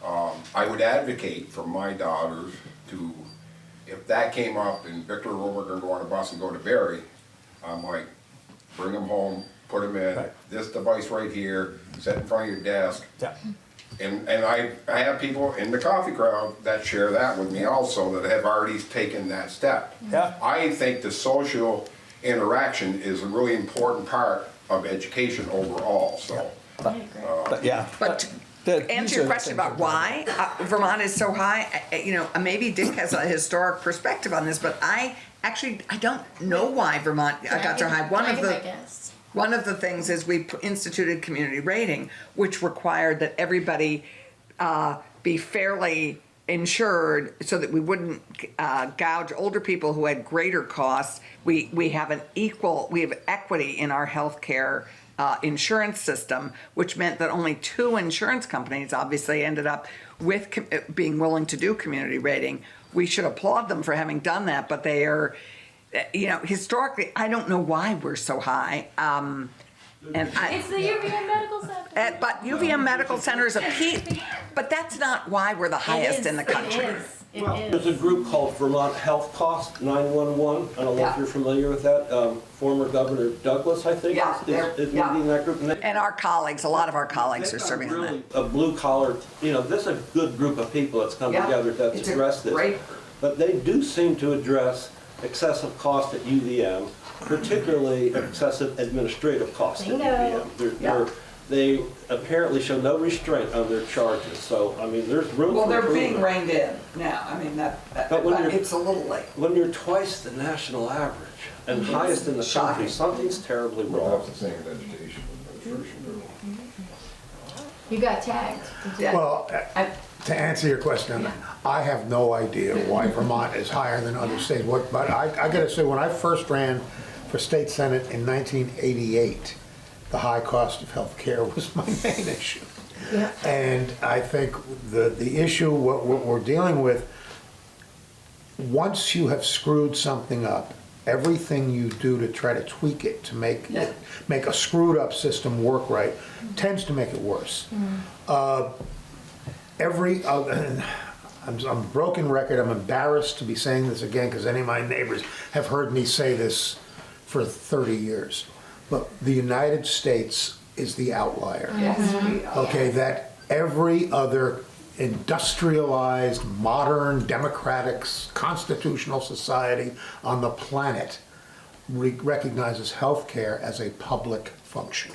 I would advocate for my daughters to, if that came up and Victor and Robert are gonna go on a bus and go to Barrie, I'm like, bring them home, put them in Right. this device right here, set in front of your desk. Yeah. And I have people in the coffee crowd that share that with me also, that have already taken that step. Yeah. I think the social interaction is a really important part of education overall, so. But yeah. But these to answer are your the question things about that- why Vermont is so high, maybe Dick has a historic perspective on this, but I don't know why Vermont got so high. One of the things is we instituted community rating, which required that everybody be fairly insured so that we wouldn't gouge older people who had greater costs. We have equity in our healthcare insurance system, which meant that only 2 insurance companies obviously ended up with being willing to do community rating. We should applaud them for having done that, but they are, historically, I don't know why we're so high. It's the UVM Medical Center. But UVM Medical Center is a peak, but that's not why we're the highest in the country. It There's a group called Vermont Health Cost 911. I don't know if you're familiar with that. Former Governor Douglas, I think, Yeah, is yeah. leading that group. And our colleagues, a lot of our colleagues are serving on that. Really a blue collar, this is a good group of people that's come Yeah, together to it's a address this. great- But they do seem to address excessive cost at UVM, particularly excessive administrative costs at UVM. They apparently show no restraint on their charges, so, I mean, there's room Well, for they're being improvement. reined in now. I mean, But when you're- it's a little late. When you're twice the national average and highest in the country, Shocking. something's terribly Well, wrong. that's the same with education, administration. You got tagged. Well, to answer your question, I have no idea why Vermont is higher than other states. But I gotta say, when I first ran for state senate in 1988, the high cost of health care was my main issue. Yeah. And I think the issue, what we're dealing with, once you have screwed something up, everything you do to try to tweak it, to make a screwed up system work right, tends to make it worse. I'm a broken record. I'm embarrassed to be saying this again because any of my neighbors have heard me say this for 30 years. But the United States is the outlier. Okay, that every other industrialized, modern, democratic, constitutional society on the planet recognizes healthcare as a public function.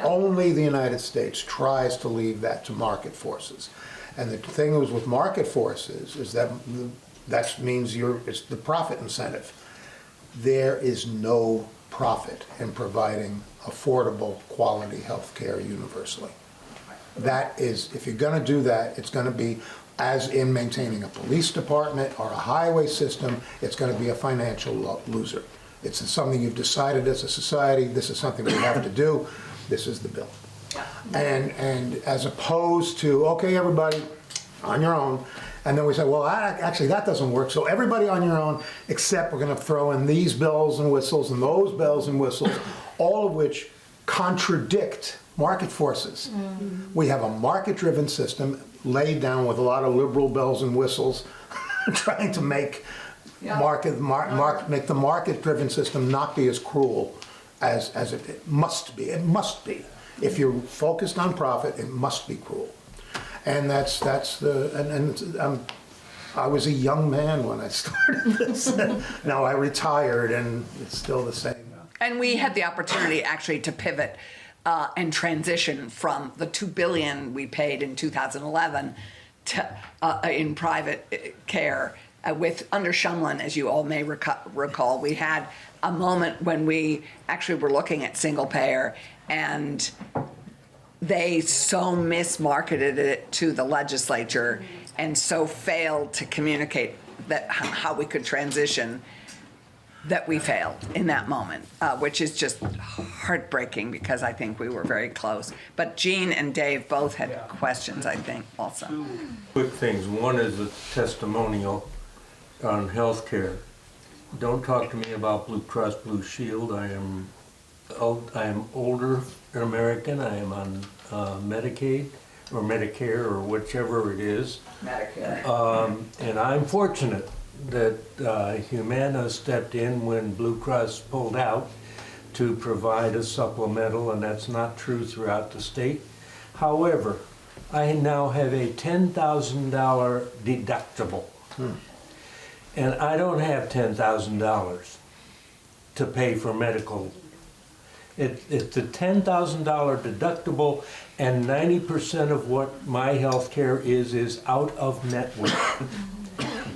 Only the United States tries to leave that to market forces. And the thing is with market forces is that means it's the profit incentive. There is no profit in providing affordable, quality health care universally. That is, if you're gonna do that, it's gonna be, as in maintaining a police department or a highway system, it's gonna be a financial loser. It's something you've decided as a society, this is something we have to do, this is the bill. And as opposed to, okay, everybody, on your own, and then we say, well, actually, that doesn't work, so everybody on your own, except we're gonna throw in these bells and whistles and those bells and whistles, all of which contradict market forces. We have a market-driven system laid down with a lot of liberal bells and whistles, trying to make make the market-driven system not be as cruel as it must be. It must be. If you're focused on profit, it must be cruel. And I was a young man when I started this. Now I retired and it's still the same. And we had the opportunity actually to pivot and transition from the $2 billion we paid in 2011 to, in private care with under Shumlin, as you all may recall. We had a moment when we actually were looking at single payer, and they so mismarketed it to the legislature and so failed to communicate that how we could transition, that we failed in that moment, which is just heartbreaking because I think we were very close. But Jean and Dave both had questions, I think, also. Two quick things. One is a testimonial on healthcare. Don't talk to me about Blue Cross Blue Shield. I am older American. I am on Medicaid or Medicare or whichever it is. Medicare. And I'm fortunate that Humana stepped in when Blue Cross pulled out to provide a supplemental, and that's not true throughout the state. However, I now have a $10,000 deductible. And I don't have $10,000 to pay for medical. It's a $10,000 deductible, and 90% of what my health care is out of network.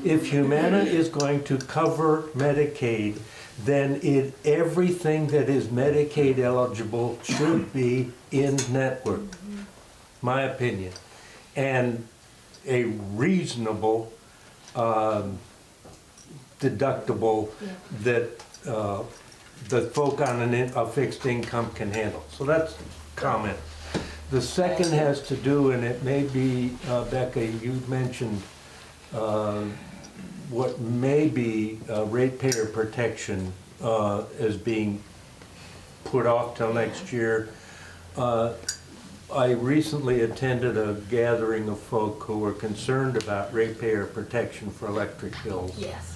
If Humana is going to cover Medicaid, then everything that is Medicaid eligible should be in network, my opinion, and a reasonable deductible that the folk on a fixed income can handle. So that's the comment. The second has to do, and it may be, Becca, you mentioned what may be ratepayer protection as being put off till next year. I recently attended a gathering of folk who were concerned about ratepayer protection for electric bills. Yes.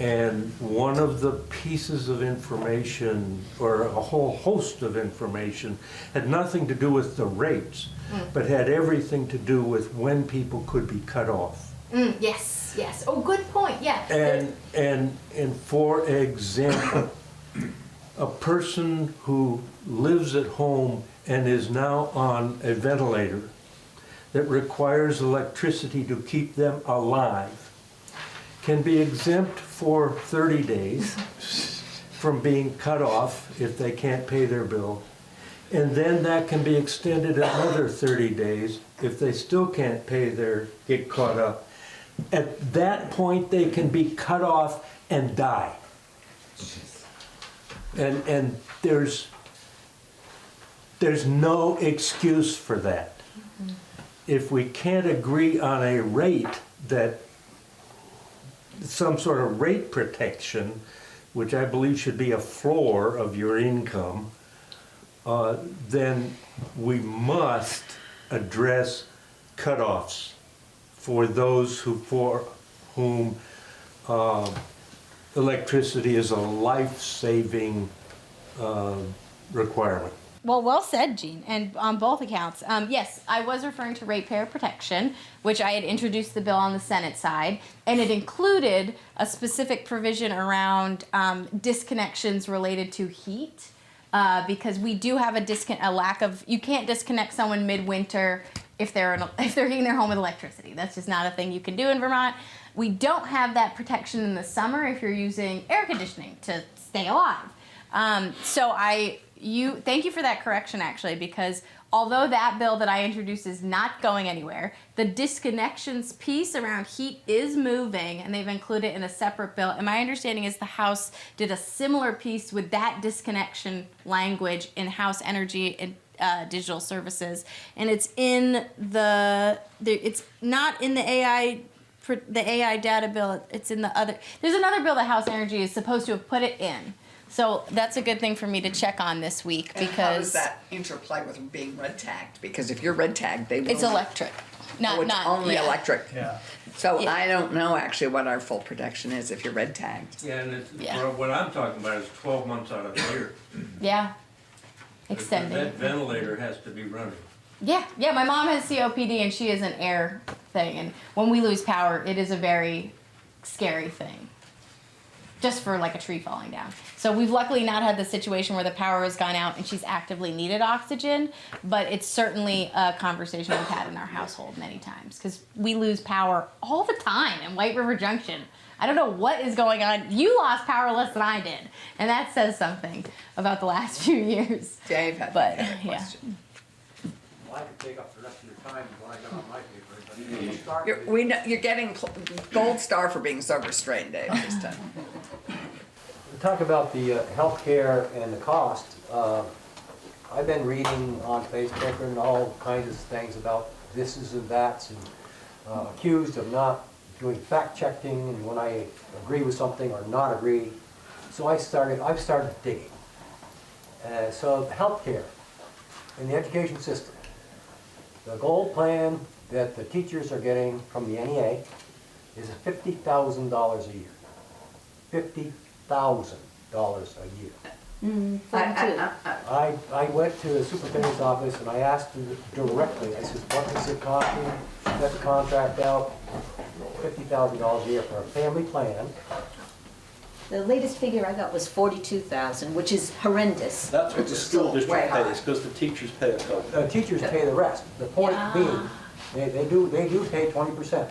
And one of the pieces of information, or a whole host of information, had nothing to do with the rates, but had everything to do with when people could be cut off. Yes, yes. Oh, good point, yeah. And for example, a person who lives at home and is now on a ventilator that requires electricity to keep them alive can be exempt for 30 days from being cut off if they can't pay their bill. And then that can be extended another 30 days if they still can't get caught up. At that point, they can be cut off and die. And there's no excuse for that. If we can't agree on a rate that some sort of rate protection, which I believe should be a floor of your income, then we must address cutoffs for those for whom electricity is a life-saving requirement. Well said, Jean, and on both accounts. Yes, I was referring to ratepayer protection, which I had introduced the bill on the Senate side, and it included a specific provision around disconnections related to heat, because we do have a lack of, you can't disconnect someone midwinter if they're heating their home with electricity. That's just not a thing you can do in Vermont. We don't have that protection in the summer if you're using air conditioning to stay alive. Thank you for that correction, actually, because although that bill that I introduced is not going anywhere, the disconnections piece around heat is moving, and they've included it in a separate bill. And my understanding is the House did a similar piece with that disconnection language in House Energy and Digital Services, and it's in it's not in the AI data bill. It's in the other. There's another bill that House Energy is supposed to have put it in, So that's a good thing for me to check on this week And how does because that interplay with being red tagged? Because if you're red tagged, they will. it's electric. Not, Oh, it's not only yeah. electric. Yeah. So Yeah. I don't know actually what our full protection is if you're red tagged. Yeah, and it's, Yeah. well, what I'm talking about is 12 months out of the year. Yeah. That Extending. ventilator has to be running. Yeah, yeah. My mom has COPD and she is an air thing, and when we lose power, it is a very scary thing. Just for like a tree falling down. So we've luckily not had the situation where the power has gone out and she's actively needed oxygen, but it's certainly a conversation we've had in our household many times because we lose power all the time in White River Junction. I don't know what is going on. You lost power less than I did, and that says something about the last few years. Dave had But another yeah. question. Well, I could take up the rest of your time when I get on my paper, but we'll start You're, with- we know, you're getting gold star for being so restrained, Dave, this time. We talk about the healthcare and the cost. I've been reading on Facebook and all kinds of things about thises and that's, and accused of not doing fact checking, and when I agree with something or not agree. So I've started digging. So healthcare in the education system, the gold plan that the teachers are getting from the NEA is $50,000 a year. $50,000 a year. I went to the superintendent's office and I asked him directly, I said, what does it cost me? She got the contract out, $50,000 a year for a family plan. The latest figure I got was 42,000, which is horrendous. That's what the school way district high. pays, because the teachers pay a cut. The teachers pay the rest. The point Yeah. being, they do pay 20%.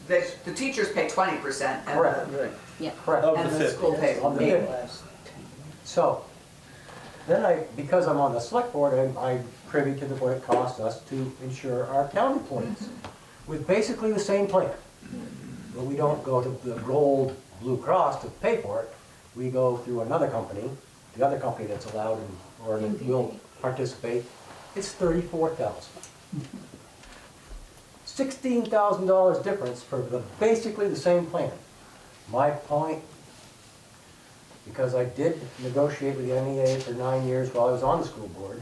The teachers pay 20% and Correct. Yeah. Correct. Of and the the 50. school pays On the 80. 50. So, then because I'm on the select board, I'm privy to what it costs us to insure our town employees with basically the same plan. But we don't go to the gold Blue Cross to pay for it. We go through another company, the other company that's allowed or that will participate. It's $34,000. $16,000 difference for basically the same plan. My point, because I did negotiate with the NEA for 9 years while I was on the school board,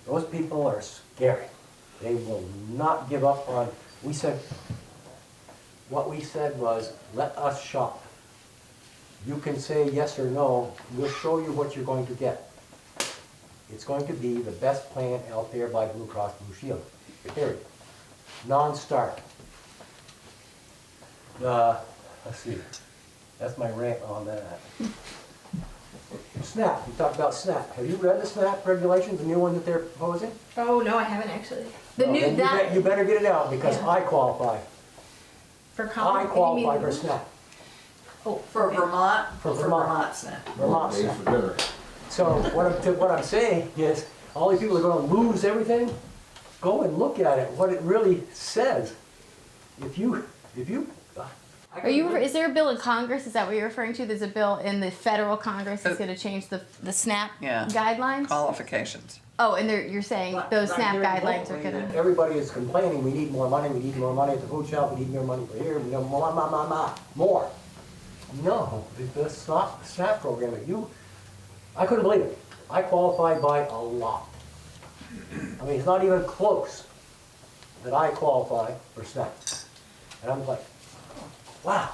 those people are scary. They will not give up on, what we said was, let us shop. You can say yes or no, we'll show you what you're going to get. It's going to be the best plan out there by Blue Cross Blue Shield, period. Non-starter. Let's see, that's my rant on that. SNAP, we talked about SNAP. Have you read the SNAP regulations, the new one that they're proposing? Oh, no, I haven't actually. Well, then you better get it out because Yeah. I qualify. For I college. qualify for SNAP. Oh, For okay. Vermont? For Vermont. Vermont SNAP. Vermont SNAP. So what I'm saying is, all these people are gonna lose everything, go and look at it, what it really says. If you. Is there a bill in Congress? Is that what you're referring to? There's a bill in the federal Congress that's going to change the SNAP Yeah. guidelines? Qualifications. Oh, and you're saying those SNAP guidelines are going to... Everybody is complaining, we need more money at the food shop, we need more money for here, we need more. No, the SNAP program, I couldn't believe it. I qualified by a lot. I mean, it's not even close that I qualify for SNAP. And I'm like, wow.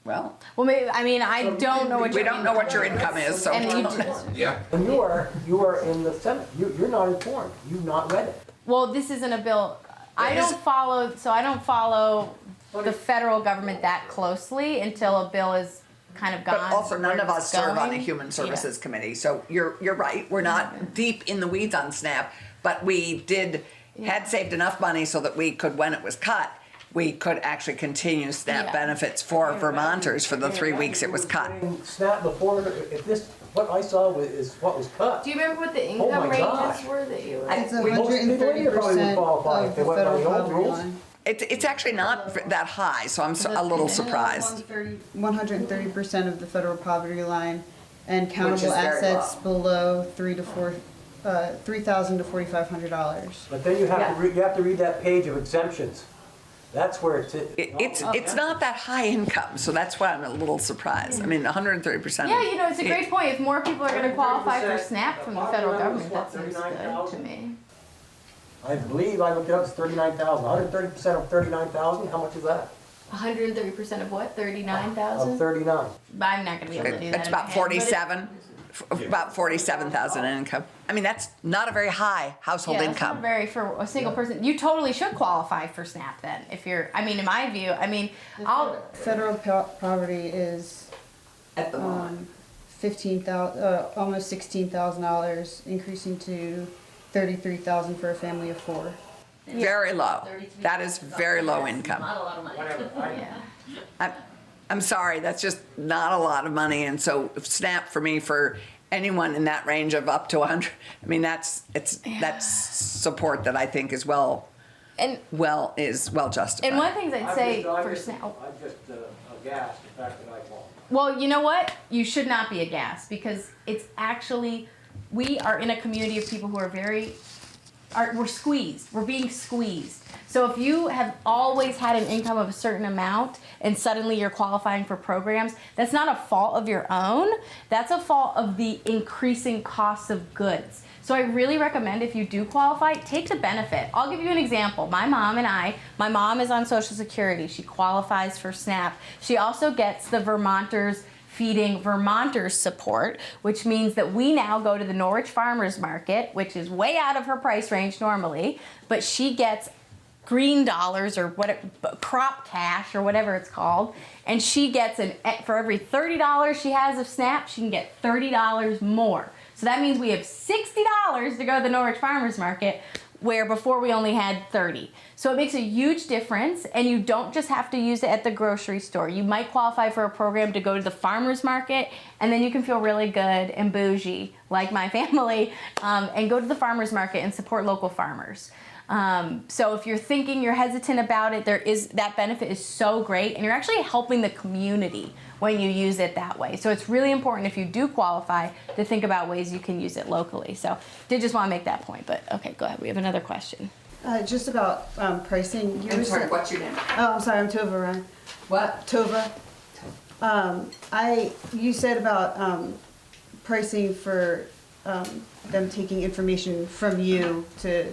Well, Well, maybe, I don't know what we your don't know what your income is, so. And Yeah. And you are in the Senate, you're not informed, you've not read it. well, this isn't a bill. I don't follow the federal government that closely until a bill is kind of gone. But also, none of us serve on the going. Human Services Committee, so you're right, we're not deep in the weeds on SNAP, but we had saved enough money so that we could, when it was cut, we could actually continue SNAP Yeah. benefits for Vermonters for the 3 weeks it was cut. SNAP before, what I saw is what was cut. Do you remember what the Oh income my God. ranges were that you were? It's Most people here probably would 130% qualify if of they the went by federal the old poverty rules. line. It's actually not that high, so I'm a little surprised. 130% of the federal poverty line, and Which is countable very assets low. below $3,000 to $4,500. But then you have to read that page of exemptions That's where it's. It's not that high income, so that's why I'm a little surprised. I mean, 130%. Yeah, you know, it's a great point. If more people are going to qualify for SNAP from the federal government, that seems good to me. I believe I looked it up, it's 39,000. 130% of 39,000, how much is that? 130% of what? Of 39,000? 39. I'm not going to be able to do that. It's in my about head, but 47, about 47,000 in income. I mean, that's not a very high household yeah, that's income. not very for a single person. You totally should qualify for SNAP then. If you're, I mean, in my view, I mean, Federal poverty is At the moment. almost $16,000, increasing to $33,000 for a family of 4. Very low. That is very low income. Not a lot of money. yeah. I'm sorry, that's just not a lot of money. And so SNAP for me, for anyone in that range of up to 100, I mean, that's support that I think is well justified. And one of the things I'd say for SNAP. I'm just aghast the fact that I qualify. Well, you know what? You should not be aghast because it's actually, we are in a community of people who are we're squeezed. We're being squeezed. So if you have always had an income of a certain amount and suddenly you're qualifying for programs, that's not a fault of your own. That's a fault of the increasing cost of goods. So I really recommend if you do qualify, take the benefit. I'll give you an example. My mom is on Social Security. She qualifies for SNAP. She also gets the Vermonters Feeding Vermonters support, which means that we now go to the Norwich Farmers Market, which is way out of her price range normally, but she gets green dollars or crop cash or whatever it's called, and she gets for every $30 she has of SNAP, she can get $30 more. So that means we have $60 to go to the Norwich Farmers Market, where before we only had 30. So it makes a huge difference, and you don't just have to use it at the grocery store. You might qualify for a program to go to the farmer's market, and then you can feel really good and bougie, like my family, and go to the farmer's market and support local farmers. So if you're thinking, you're hesitant about it, that benefit is so great, and you're actually helping the community when you use it that way. So it's really important if you do qualify to think about ways you can use it locally. So did just want to make that point, but okay, go ahead. We have another question. Just about pricing. I'm sorry, what's your name? Oh, I'm sorry, I'm Tova Ryan. What? Tova. You said about pricing for them taking information from you to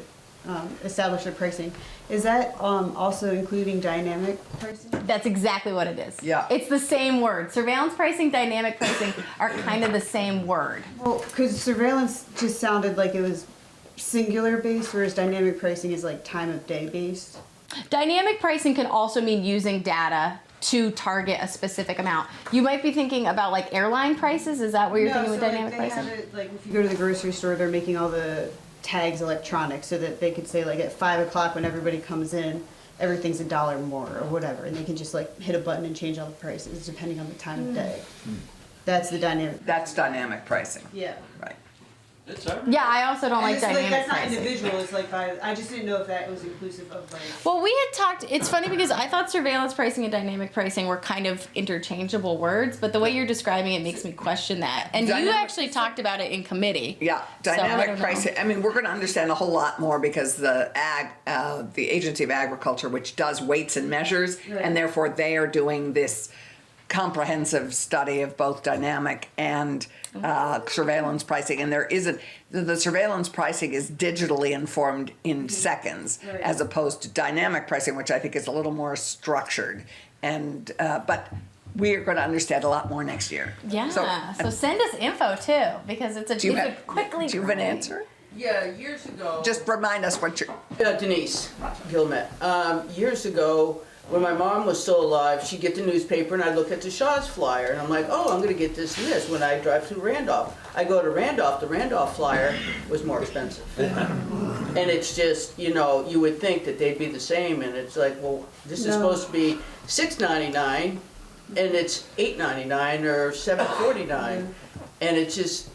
establish their pricing. Is that also including dynamic pricing? That's exactly what it is. Yeah. It's the same word. Surveillance pricing, dynamic pricing are kind of the same word. Well, because surveillance just sounded like it was singular based, whereas dynamic pricing is like time of day based. Dynamic pricing can also mean using data to target a specific amount. You might be thinking about like airline prices. Is that what you're thinking with dynamic pricing? Like if you go to the grocery store, they're making all the tags electronic so that they could say like at 5 o'clock when everybody comes in, everything's $1 more or whatever, and they can just like hit a button and change all the prices depending on the time of day. That's the dynamic. That's dynamic pricing. Yeah. Right. Yeah, I also don't like dynamic that's pricing. not individual. It's like I just didn't know if that was inclusive of like. Well, we had talked, it's funny because I thought surveillance pricing and dynamic pricing were kind of interchangeable words, but the way you're describing it makes me question that. And you actually talked about it in committee. Yeah, So, I dynamic don't know. pricing. I mean, we're going to understand a whole lot more because the Agency of Agriculture, which does weights and measures, and therefore they are doing this comprehensive study of both dynamic and surveillance pricing, and the surveillance pricing is digitally informed in seconds, as opposed to dynamic pricing, which I think is a little more structured. And but we are going to understand a lot more next year. Yeah, so send us info too, because it's a quickly. Do you have an answer? Yeah, years ago. Just remind us what you're. Denise Gilmet. Years ago, when my mom was still alive, she'd get the newspaper and I'd look at the Shaw's flyer and I'm like, oh, I'm going to get this and this. When I drive through Randolph, I go to Randolph, the Randolph flyer was more expensive. And it's just, you would think that they'd be the same, and it's like, well, this is supposed to be $6.99 and it's $8.99 or $7.49. And it's just,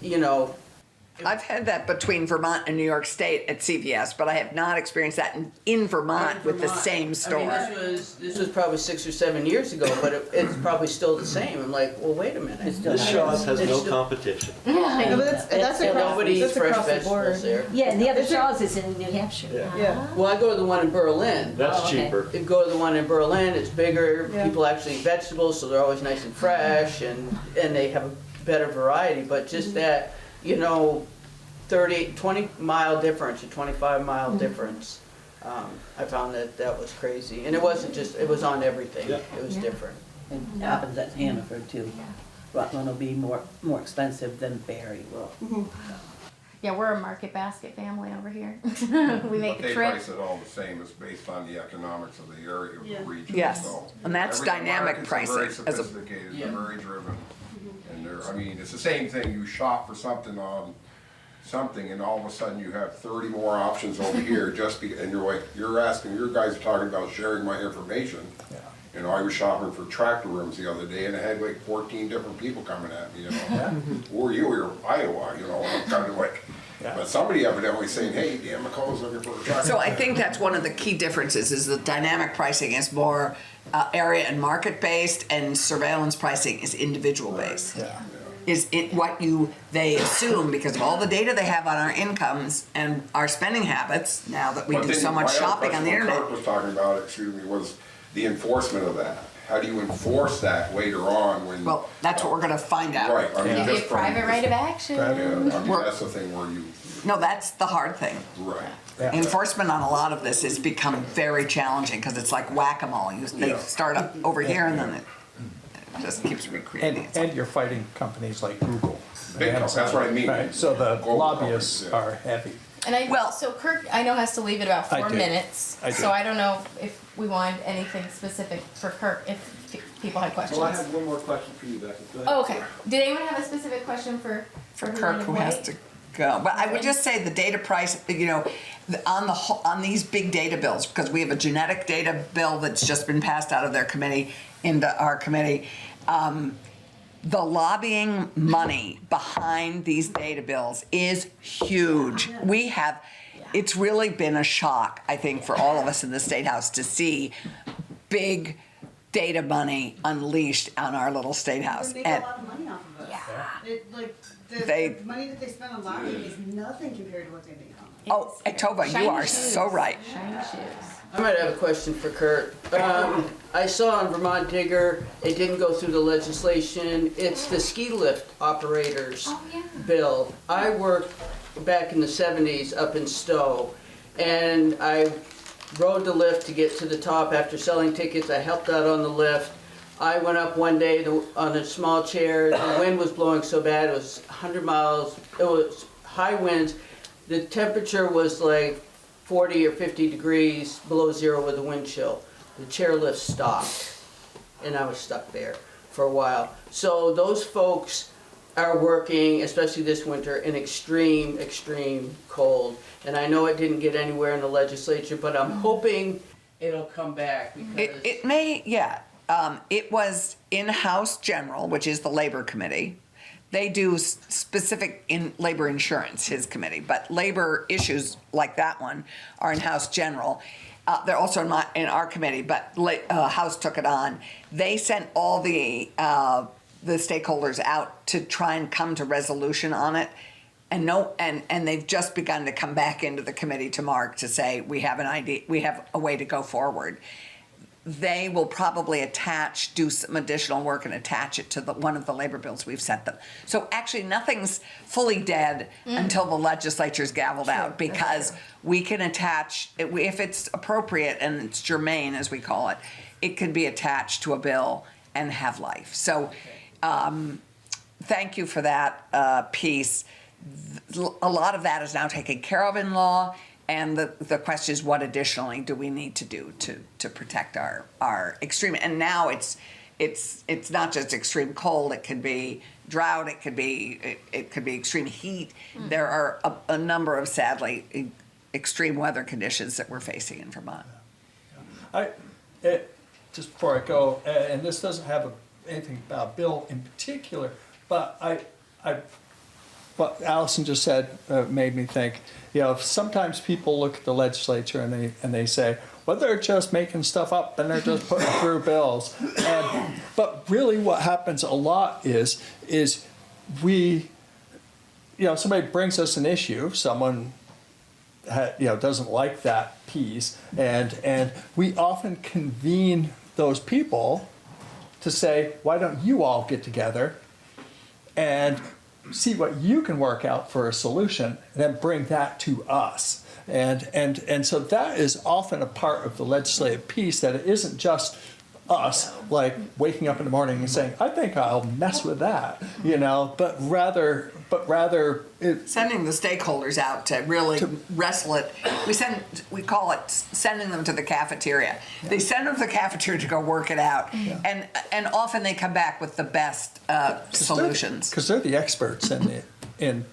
I've had that between Vermont and New York State at CVS, but I have not experienced that in Vermont with the same store. I mean, this was probably 6 or 7 years ago, but it's probably still the same. I'm like, well, wait a minute. This Shaw's has no competition. Yeah, but that's across, Nobody eats that's fresh across the vegetables board. there. Yeah, and the other Shaw's is in New Hampshire. Yeah. Well, I go to the one in Berlin. That's okay. cheaper. You go to the one in Berlin, it's bigger, Yeah. people actually eat vegetables, so they're always nice and fresh, and they have a better variety, but just that, 20-mile difference, a 25-mile difference, I found that was crazy. And it wasn't just, it was on everything, Yeah. it was different. It happens at Hannaford too. Rutland will be more expensive than Barry will. Yeah, we're a market basket family over here. We make But the they trip. price it all the same, it's based on the economics of the area, of Yeah. the region, Yes, so. and that's Every dynamic market's pricing Very as a- sophisticated, Yeah. they're very driven, and it's the same thing, you shop for something on something, and all of a sudden you have 30 more options over here, and you're like, your guys are talking about sharing my information. I was shopping for tractor rooms the other day, and I had like 14 different people coming at me, Who are you? You're Iowa, and I'm kind of like, but somebody evidently saying, hey, Dan McCall's looking for a tractor. So I think that's one of the key differences is the dynamic pricing is more area and market based, and surveillance pricing is individual based. Yeah. Is it what they assume because of all the data they have on our incomes and our spending habits now that we But do then so much my other shopping on the question, what internet. Kurt was talking about, was the enforcement of that. How do you enforce that later on when? Well, that's what we're going to find out. Right. I mean, Give just you from- private right of action. Yeah, I mean, that's the thing where you, No, that's the hard thing. right. Enforcement on a lot of this has become very challenging because it's like whack-a-mole. They start up over here and then it just keeps recreating itself. And you're fighting companies like Google. Big companies, that's what I mean. Right, so the Global lobbyists companies, are heavy. And Well- so Kirk, I know has to leave in about I 4 do. minutes. I do. So I don't know if we want anything specific for Kirk, if people had questions. Well, I have one more question for you, Becky. Go ahead. Oh, okay. Did anyone have a specific question for Kirk, who has to go. But I would just say the data price, on these big data bills, because we have a genetic data bill that's just been passed out of their committee into our committee. The lobbying money behind these data bills is huge. It's really been a shock, I think, for all of us in the State House to see big data money unleashed on our little State House. They make a lot of money off of us. The money that they spend on lobbying is nothing compared to what they make on it. Oh, Tova, you are so right. Shiny shoes. I might have a question for Kurt. I saw on Vermont Digger, it didn't go through the legislation. It's the ski lift operators bill. I worked back in the 70s up in Stowe, and I rode the lift to get to the top after selling tickets. I helped out on the lift. I went up one day on a small chair. The wind was blowing so bad, it was 100 miles. It was high winds. The temperature was like 40 or 50 degrees below zero with a wind chill. The chairlift stopped, and I was stuck there for a while. So those folks are working, especially this winter, in extreme, extreme cold. And I know it didn't get anywhere in the legislature, but I'm hoping it'll come back because It may, yeah. It was in-house general, which is the labor committee. They do specific in labor insurance, his committee, but labor issues like that one are in-house general. They're also in our committee, but House took it on. They sent all the stakeholders out to try and come to resolution on it. And they've just begun to come back into the committee to Mark to say, we have an idea, we have a way to go forward. They will probably do some additional work and attach it to one of the labor bills we've sent them. So actually nothing's fully dead until the legislature's gavelled out, because we can attach, if it's appropriate and it's germane, as we call it, it can be attached to a bill and have life. So thank you for that piece. A lot of that is now taken care of in law. And the question is, what additionally do we need to do to protect our extreme? And now it's not just extreme cold. It could be drought. It could be extreme heat. There are a number of, sadly, extreme weather conditions that we're facing in Vermont. Just before I go, and this doesn't have anything about Bill in particular, but I what Allison just said made me think, sometimes people look at the legislature and they say, well, they're just making stuff up and they're just putting through bills. But really what happens a lot is we, somebody brings us an issue, someone doesn't like that piece, and we often convene those people to say, why don't you all get together and see what you can work out for a solution, and then bring that to us. And so that is often a part of the legislative piece, that it isn't just us like waking up in the morning and saying, I think I'll mess with that, but rather sending the stakeholders out to really wrestle it. We call it sending them to the cafeteria. They send them to the cafeteria to go work it out, and often they come back with the best solutions. Because they're the experts in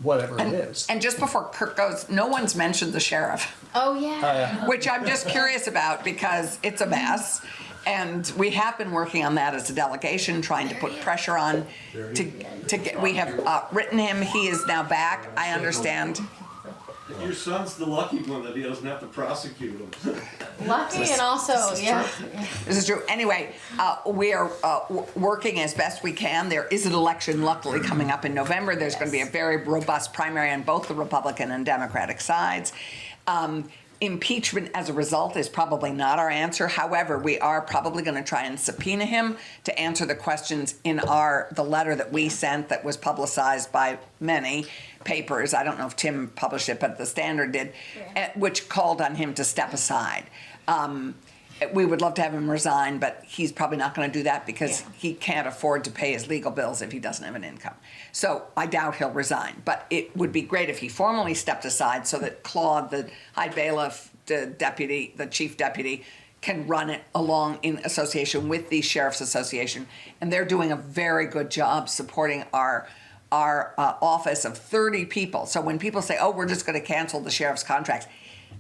whatever it is. And just before Kirk goes, no one's mentioned the sheriff. Oh yeah. Which I'm just curious about, because it's a mess. And we have been working on that as a delegation, trying to put pressure on to get. We have written him. He is now back. I understand. Your son's the lucky one that he doesn't have to prosecute him. Lucky, and also, yeah. This is true. Anyway, we are working as best we can. There is an election, luckily, coming up in November. There's going to be a very robust primary on both the Republican and Democratic sides. Impeachment as a result is probably not our answer. However, we are probably going to try and subpoena him to answer the questions in the letter that we sent that was publicized by many papers. I don't know if Tim published it, but the Standard did, which called on him to step aside. We would love to have him resign, but he's probably not going to do that because he can't afford to pay his legal bills if he doesn't have an income. So I doubt he'll resign, but it would be great if he formally stepped aside so that Claude, the high bailiff, the chief deputy, can run it along in association with the Sheriff's Association. And they're doing a very good job supporting our office of 30 people. So when people say, oh, we're just going to cancel the sheriff's contracts,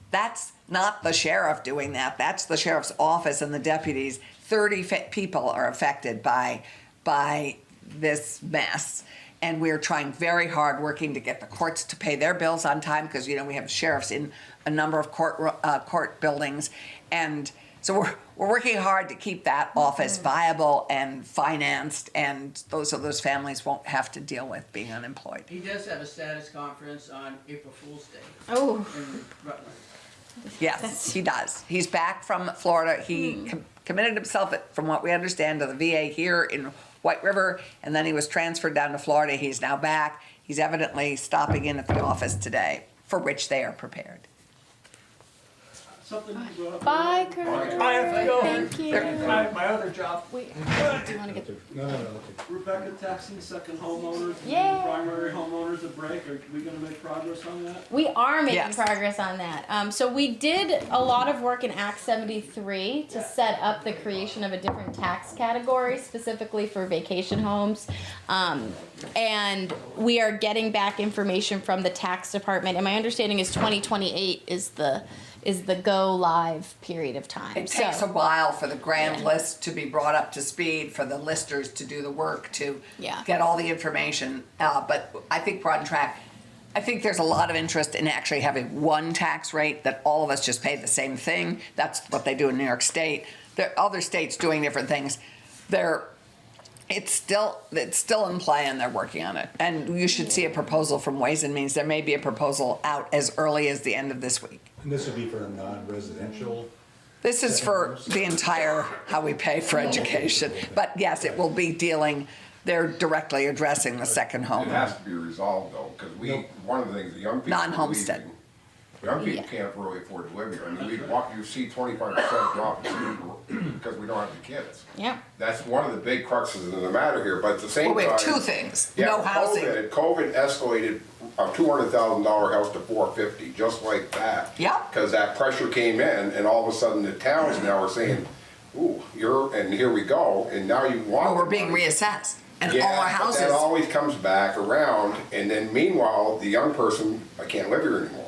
that's not the sheriff doing that. That's the sheriff's office and the deputies. 30 people are affected by this mess. And we're trying very hard, working to get the courts to pay their bills on time, because we have sheriffs in a number of court buildings, and so we're working hard to keep that office viable and financed, and those families won't have to deal with being unemployed. He does have a status conference on April Fool's Day. Oh. In Rutland. Yes, he does. He's back from Florida. He committed himself, from what we understand, to the VA here in White River, and then he was transferred down to Florida. He's now back. He's evidently stopping in at the office today, for which they are prepared. Bye, Kurt. I have to go. Thank you. My other job. Wait, do you want to get? Rebecca taxing second homeowners, Yay. primary homeowners a break. Are we going to make progress on that? We are making Yes. progress on that. So we did a lot of work in Act 73 to set up the creation of a different tax category specifically for vacation homes. And we are getting back information from the tax department. And my understanding is 2028 is the go live period of time. It takes a while for the grand list to be brought up to speed, for the listers to do the work to get all the information. But I think we're on track. I think there's a lot of interest in actually having one tax rate that all of us just pay the same thing. That's what they do in New York State. There are other states doing different things. It's still in play, and they're working on it. And you should see a proposal from Ways and Means. There may be a proposal out as early as the end of this week. And this would be for a non-residential? This is for the entire, how we pay for education. But yes, it will be they're directly addressing the second home. It has to be resolved though, because one of the things, the young people. Non-homestead. Young people can't really afford to live here. I mean, you see 25% drop because we don't have the kids. Yeah. That's one of the big cruxes of the matter here, but at the same time. Well, we have two things. Yeah, No housing. COVID escalated a $200,000 house to $450,000, just like that. Yeah. Because that pressure came in, and all of a sudden the towns now are saying, ooh, and here we go, and now you want. Well, we're being reassessed. And yeah, all our houses. But that always comes back around, and then meanwhile, the young person, I can't live here anymore.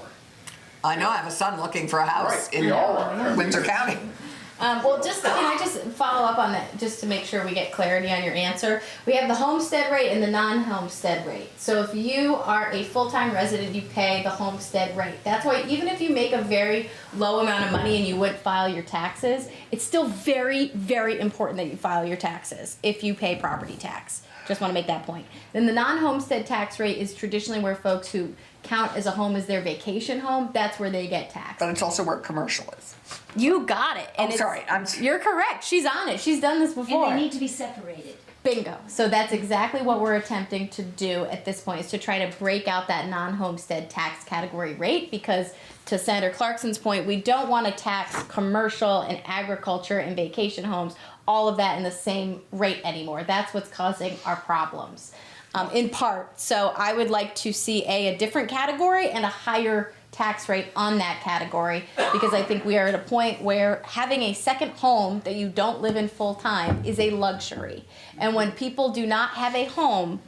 I know, I have a son looking for a house Right, we all are. in Windsor County. Well, just can I just follow up on that, just to make sure we get clarity on your answer? We have the homestead rate and the non-homestead rate. So if you are a full-time resident, you pay the homestead rate. That's why even if you make a very low amount of money and you wouldn't file your taxes, it's still very, very important that you file your taxes if you pay property tax. Just want to make that point. Then the non-homestead tax rate is traditionally where folks who count as a home as their vacation home, that's where they get taxed. But it's also where commercial is. You got it. And sorry. You're correct. She's on it. She's done this before. And they need to be separated. Bingo. So that's exactly what we're attempting to do at this point, is to try to break out that non-homestead tax category rate, because to Senator Clarkson's point, we don't want to tax commercial and agriculture and vacation homes, all of that in the same rate anymore. That's what's causing our problems, in part. So I would like to see a different category and a higher tax rate on that category, because I think we are at a point where having a second home that you don't live in full time is a luxury. And when people do not have a home,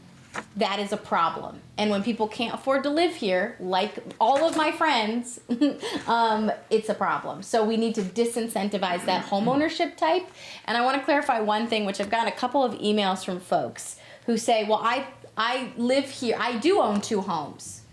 that is a problem. And when people can't afford to live here, like all of my friends, it's a problem. So we need to disincentivize that homeownership type. And I want to clarify one thing, which I've gotten a couple of emails from folks who say, well, I live here, I do own 2 homes,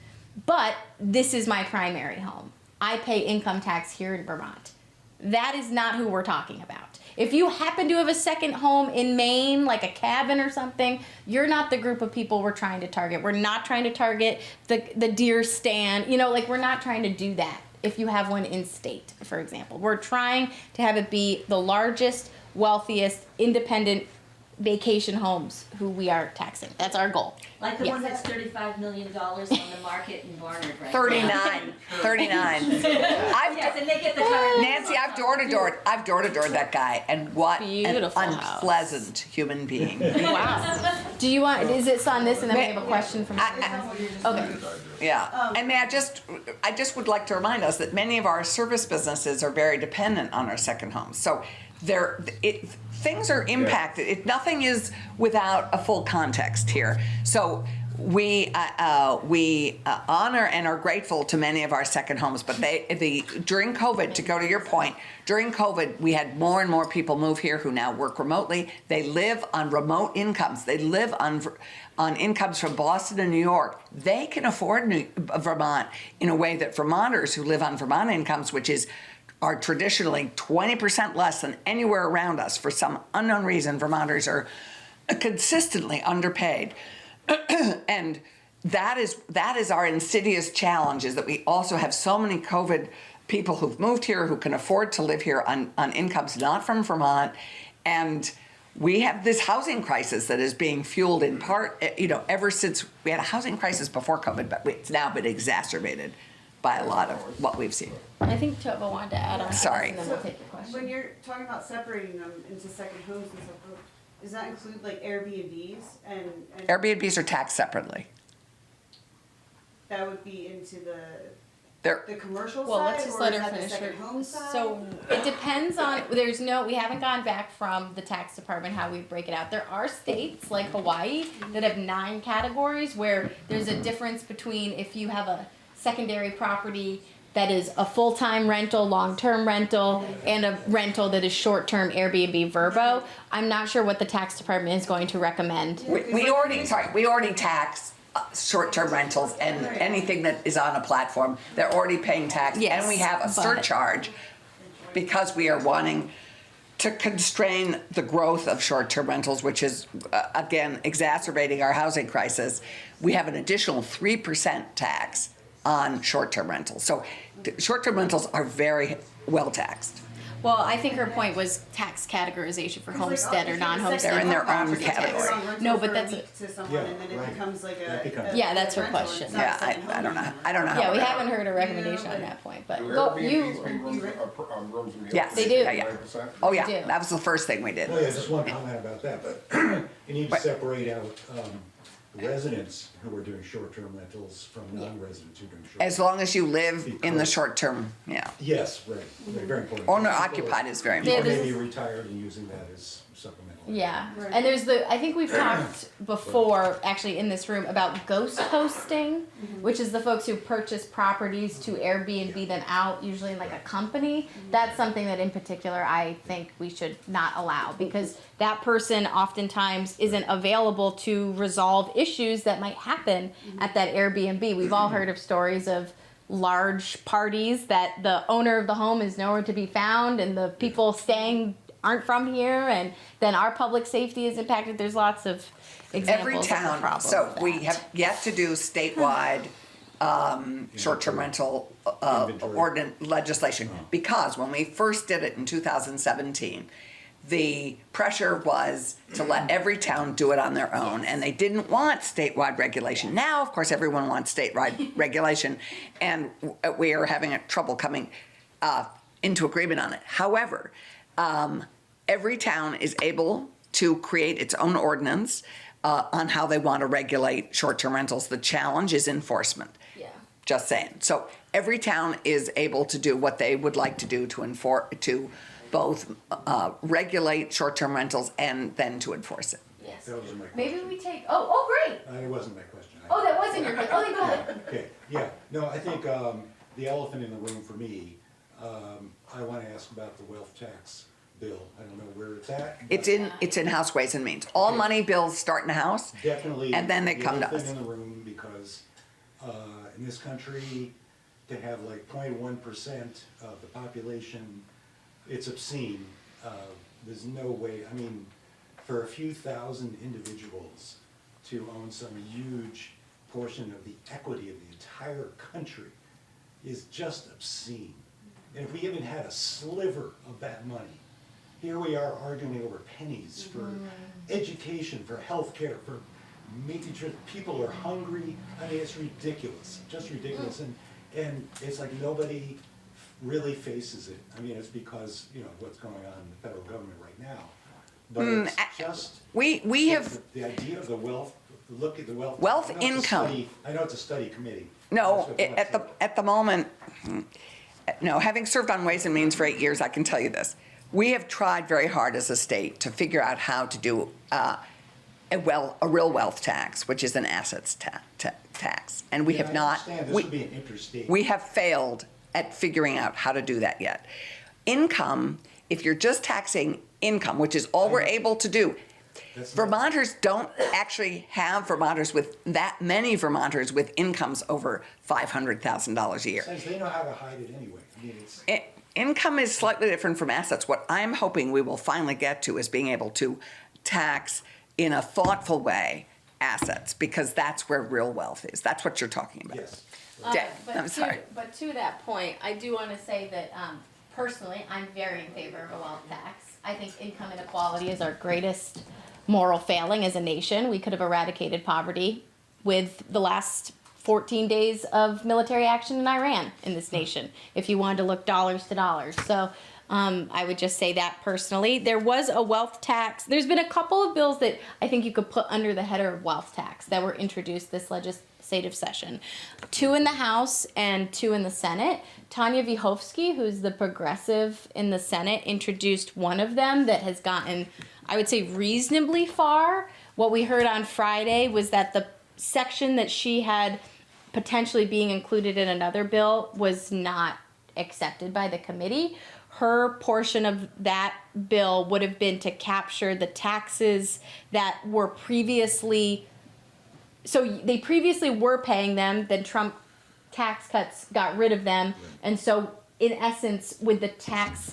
but this is my primary home. I pay income tax here in Vermont. That is not who we're talking about. If you happen to have a second home in Maine, like a cabin or something, you're not the group of people we're trying to target. We're not trying to target the deer stand. We're not trying to do that if you have one in state, for example. We're trying to have it be the largest, wealthiest, independent vacation homes who we are taxing. That's our goal. Like the one that's $35 million on the market in Barnard right 39. 39. Yes, and they get the car. Nancy, I've door-to-doored that guy, and what Beautiful an house. unpleasant human being. Wow. Do you want, is it on this, and then we have a question from okay. Yeah, and may I just would like to remind us that many of our service businesses are very dependent on our second homes. So things are impacted. Nothing is without a full context here. So we honor and are grateful to many of our second homes, but during COVID, to go to your point, during COVID, we had more and more people move here who now work remotely. They live on remote incomes. They live on incomes from Boston and New York. They can afford Vermont in a way that Vermonters who live on Vermont incomes, which are traditionally 20% less than anywhere around us. For some unknown reason, Vermonters are consistently underpaid. And that is our insidious challenge, is that we also have so many COVID people who've moved here who can afford to live here on incomes not from Vermont. And we have this housing crisis that is being fueled in part, ever since we had a housing crisis before COVID, but it's now been exacerbated by a lot of what we've seen. I think Tova wanted to add on. Sorry. And then we'll take your question. When you're talking about separating them into second homes and stuff, does that include like Airbnbs and Airbnbs are taxed separately. That would be into the They're commercial Well, side, let's just or let is her that the finish second her. home side? So it depends on, we haven't gone back from the tax department how we break it out. There are states like Hawaii that have 9 categories where there's a difference between if you have a secondary property that is a full-time rental, long-term rental, and a rental that is short-term Airbnb Vrbo. I'm not sure what the tax department is going to recommend. We already tax short-term rentals and anything that is on a platform. They're already paying tax, Yes, and we have a surcharge because we are wanting to constrain the growth of short-term rentals, which is again exacerbating our housing crisis. We have an additional 3% tax on short-term rentals. So short-term rentals are very well taxed. Well, I think her point was tax categorization for homestead or non-homestead. They're in their own Property tax category. on rental No, but for a that's week to someone, and then it becomes like a Yeah, that's her rental. question. It's not Yeah, a second I don't know. home I don't know. Yeah, how we that- haven't heard a recommendation on that point, but Do go, Airbnbs you, pay rooms in the Yes. They do. Yeah, yeah. 9%? Oh yeah, They do. that was the first thing we did. Oh, yeah, just one comment about that, but you need to separate out residents who are doing short-term rentals from non-residents who are doing short. As long as you live in the short term, yeah. Yes, right, very important. Owner occupied is very People important. may be retired and using that as supplemental. Yeah, and there's I think we've talked before, actually in this room, about ghost hosting, which is the folks who purchase properties to Airbnb them out, usually in like a company. That's something that in particular I think we should not allow, because that person oftentimes isn't available to resolve issues that might happen at that Airbnb. We've all heard of stories of large parties that the owner of the home is nowhere to be found, and the people staying aren't from here, and then our public safety is impacted. There's lots of examples Every of the town, problem so with we that. have yet to do statewide short-term rental legislation, because when we first did it in 2017, the pressure was to let every town do it on their own, and they didn't want statewide regulation. Now, of course, everyone wants statewide regulation, and we are having trouble coming into agreement on it. However, every town is able to create its own ordinance on how they want to regulate short-term rentals. The challenge is enforcement. Yeah. Just saying. So every town is able to do what they would like to do to both regulate short-term rentals and then to enforce it. Yes. That wasn't my question. Maybe we take. Oh, great. It wasn't my question. Oh, that wasn't your. Oh, go ahead. Okay, yeah, no, I think the elephant in the room for me, I want to ask about the wealth tax bill. I don't know where it's at. It's in House Ways and Means. All money bills start in the House. Definitely. And then they the come to elephant us. in the room, because in this country, to have like 0.1% of the population, it's obscene. There's no way, I mean, for a few thousand individuals to own some huge portion of the equity of the entire country is just obscene. And if we even had a sliver of that money, here we are arguing over pennies for education, for healthcare, for making sure that people are hungry. I mean, it's ridiculous, just ridiculous. And it's like nobody really faces it. I mean, it's because, what's going on in the federal government right now. But it's just we have the idea of the wealth. Look at the wealth. Wealth I know it's a income. study- I know it's a study committee. No, That's what at the moment, no, having served on Ways and Means for 8 years, I can tell you this. We have tried very hard as a state to figure out how to do a real wealth tax, which is an assets tax. And we Yeah, have I not, understand. This would be an interstate. we have failed at figuring out how to do that yet. Income, if you're just taxing income, which is all we're able to do, Vermonters don't actually have that many Vermonters with incomes over $500,000 a year. Since they know how to hide it anyway. I mean, it's. Income is slightly different from assets. What I'm hoping we will finally get to is being able to tax in a thoughtful way assets, because that's where real wealth is. That's what you're talking about. Yes. But I'm sorry. But to that point, I do want to say that personally, I'm very in favor of a wealth tax. I think income inequality is our greatest moral failing as a nation. We could have eradicated poverty with the last 14 days of military action in Iran in this nation, if you wanted to look dollars to dollars. So I would just say that personally. There was a wealth tax. There's been a couple of bills that I think you could put under the header of wealth tax that were introduced this legislative session. 2 in the House and 2 in the Senate. Tanya Vyhovsky, who's the progressive in the Senate, introduced one of them that has gotten, I would say, reasonably far. What we heard on Friday was that the section that she had potentially being included in another bill was not accepted by the committee. Her portion of that bill would have been to capture the taxes that were previously, so they previously were paying them, then Trump tax cuts got rid of them, and so in essence, with the tax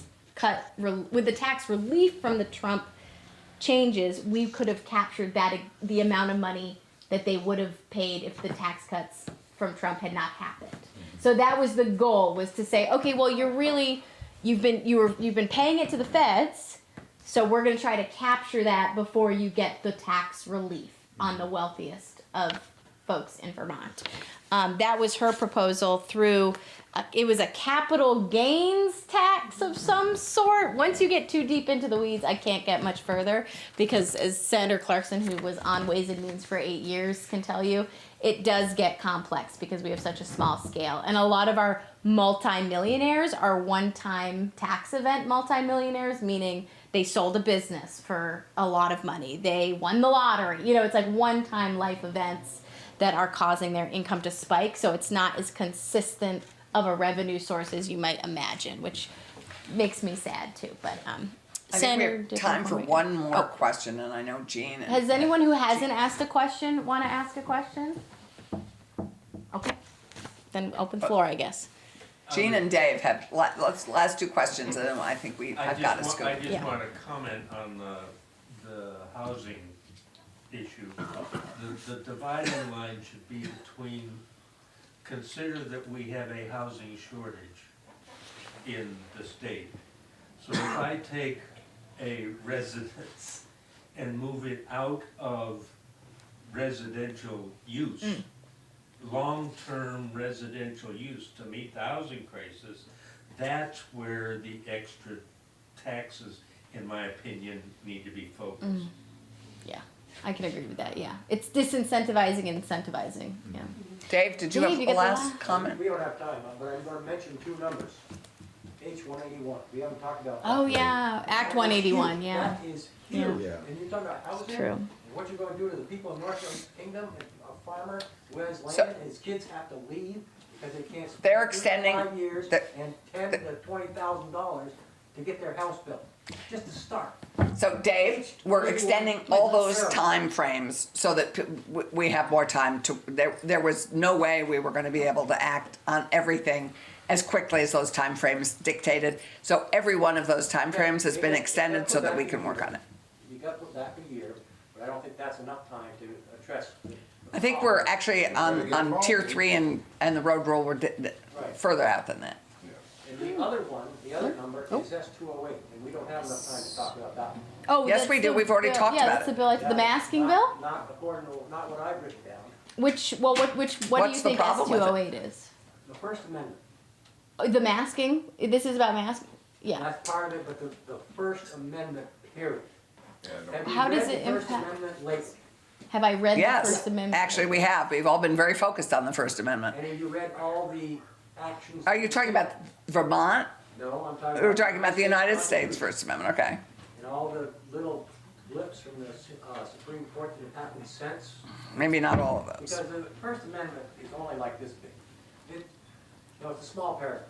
relief from the Trump changes, we could have captured the amount of money that they would have paid if the tax cuts from Trump had not happened. So that was the goal, was to say, okay, well, you've been paying it to the feds, so we're going to try to capture that before you get the tax relief on the wealthiest of folks in Vermont. That was her proposal through, it was a capital gains tax of some sort. Once you get too deep into the weeds, I can't get much further because as Senator Clarkson, who was on Ways and Means for 8 years, can tell you, it does get complex because we have such a small scale. And a lot of our multimillionaires are one-time tax event multimillionaires, meaning they sold a business for a lot of money. They won the lottery. You know, it's like one-time life events that are causing their income to spike. So it's not as consistent of a revenue source as you might imagine, which makes me sad too. But I think we have time for one more question, and I know Jean. Has anyone who hasn't asked a question want to ask a question? Okay, then open floor, I guess. Jean and Dave have last two questions, and then I think I've got to scoop. I just want to comment on the housing issue. The dividing line should be between, consider that we have a housing shortage in the state. So if I take a residence and move it out of residential use, long-term residential use to meet the housing crisis, that's where the extra taxes, in my opinion, need to be focused. Yeah, I can agree with that, yeah. It's disincentivizing and incentivizing, yeah. Dave, did you have a last comment? We don't have time, but I'm gonna mention two numbers. H 181, we haven't talked about that. Oh, yeah, Act 181, yeah. That is huge. Yeah. And you're talking about housing? True. And what you're gonna do to the people in North Kingdom, a farmer who has land, and his kids have to leave because they can't spend They're extending 5 years and $10,000 to $20,000 to get their house built, just to start. So Dave, we're extending all those time frames so that we have more time to, there was no way we were gonna be able to act on everything as quickly as those time frames dictated. So every one of those time frames has been extended so that we can work on it. You got to put back a year, but I don't think that's enough time to address. I think we're actually on tier 3 and the road rule, we're further out than that. And the other one, the other number is S208, and we don't have enough time to talk about that one. Oh, Yes, that's we do. the We've already bill- talked yeah, about that's it. the bill, like the masking bill? Not according to, not what I've written down. What do you What's the think problem with it? S208 is? The First Amendment. Oh, the masking? This is about masking? Yeah. That's part of it, but the First Amendment, period. Have you How does read it the First impact- Amendment lately? Have I read the Yes, First Amendment? actually we have. We've all been very focused on the First Amendment. And have you read all the actions? Are you talking about Vermont? No, I'm talking. We're talking about the United States First Amendment, okay. And all the little blips from the Supreme Court that have happened since. Maybe not all of those. Because the First Amendment is only like this big. It's a small paragraph.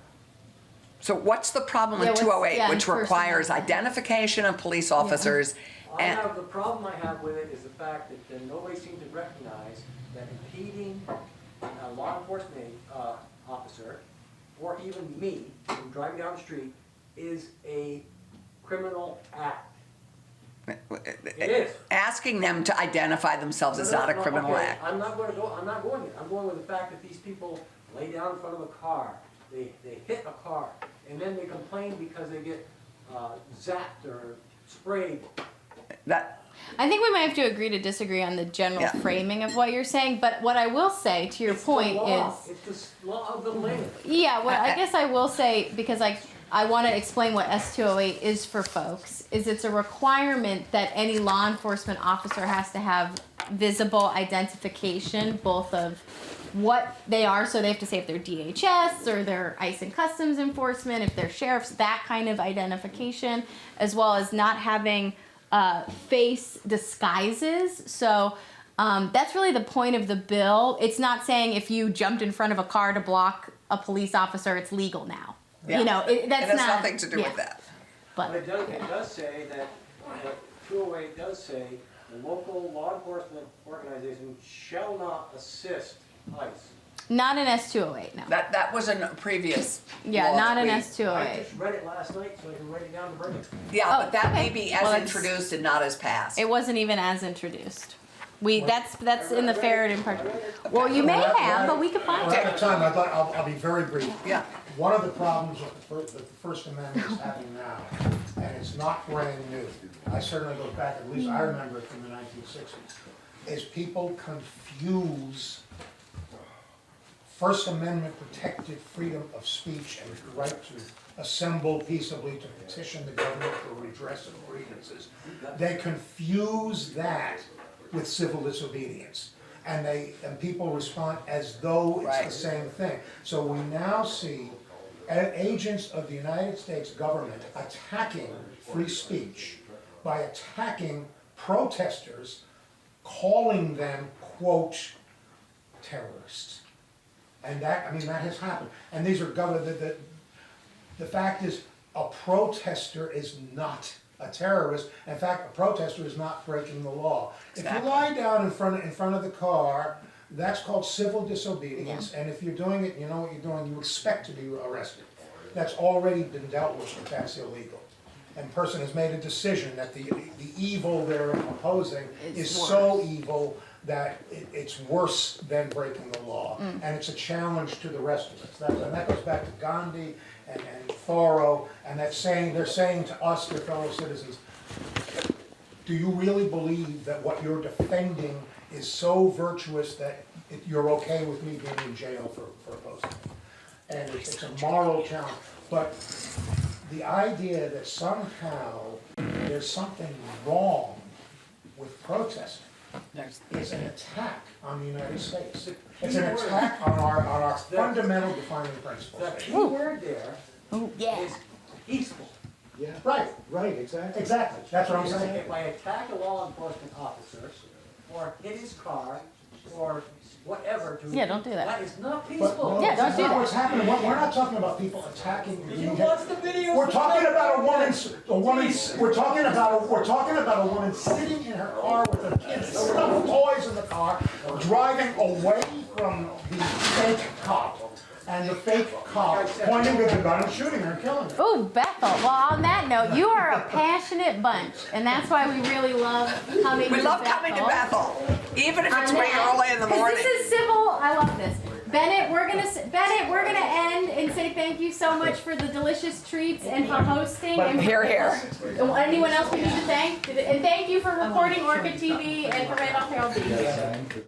So what's the problem with Yeah, what's- 208, yeah, which First requires Amendment. identification of police officers? And The problem I have with it is the fact that nobody seems to recognize that impeding a law enforcement officer, or even me, from driving down the street, is a criminal act. It is. asking them to identify themselves is not a No, criminal okay, act. I'm not going there. I'm going with the fact that these people lay down in front of a car, they hit a car, and then they complain because they get zapped or sprayed. That, I think we might have to agree to disagree on the general Yeah. framing of what you're saying, but what I will say to your point It's the law. is, It's the law of the land. yeah, what I guess I will say, because I want to explain what S208 is for folks, is it's a requirement that any law enforcement officer has to have visible identification, both of what they are, so they have to say if they're DHS or they're ICE and Customs Enforcement, if they're sheriffs, that kind of identification, as well as not having face disguises. So that's really the point of the bill. It's not saying if you jumped in front of a car to block a police officer, it's legal now. Yeah. You know, it that's has not nothing to do with that. But It does say that 208 does say the local law enforcement organization shall not assist ICE. not in S208, no. That was a previous Yeah, law not that in we- I S208. just read it last night so I can write it down to bring it. Yeah, Oh, but that may okay. be as Well, it's- introduced and not as passed. It wasn't even as introduced. That's in the Ferreton part. Well, you may have, but we could find Well, it. at the time, I'll be very brief. Yeah. One of the problems that the First Amendment is having now, and it's not brand new, I certainly go back, at least I remember it from the 1960s, is people confuse First Amendment protected freedom of speech and the right to assemble peaceably to petition the government for redress of grievances. They confuse that with civil disobedience. And people respond as though it's the same thing. So we now see agents of the United States government attacking free speech by attacking protesters, calling them, quote, terrorists. And that, I mean, that has happened. And these are the fact is, a protester is not a terrorist. In fact, a protester is not breaking the law. Exactly. If you lie down in front of the car, that's called civil disobedience. And if you're doing it, you know what you're doing, you expect to be arrested. That's already been dealt with, but that's illegal. And the person has made a decision that the evil they're opposing is so evil that it's worse than breaking the law. And it's a challenge to the rest of us. And that goes back to Gandhi and Thoreau, and they're saying to us, their fellow citizens, do you really believe that what you're defending is so virtuous that you're okay with me being in jail for opposing it? And it's a moral challenge. But the idea that somehow there's something wrong with protesting is an attack on the United States. It's an attack on our fundamental defining principles. The key word there is peaceful. Yeah. Right, exactly. Exactly. That's what I'm saying. If I attack a law enforcement officer, or hit his car, or whatever to don't do that. That is not peaceful. No, Yeah, don't do that. What's happening? We're not talking about people attacking. Did you watch the videos? We're talking about a woman. We're talking about a woman sitting in her car with her kids, stuffed toys in the car, driving away from the fake cop, and the fake cop pointing with a gun and shooting her, and killing her. Ooh, Bethel. Well, on that note, you are a passionate bunch, and that's why we really love coming to Bethel. We love coming to Bethel, even if it's way early in the morning. Because this is civil. I love this. Bennett, we're gonna end and say thank you so much for the delicious treats and for hosting. And Here, here. Anyone else we need to thank? And thank you for recording Orchid TV and for Randolph Herald TV.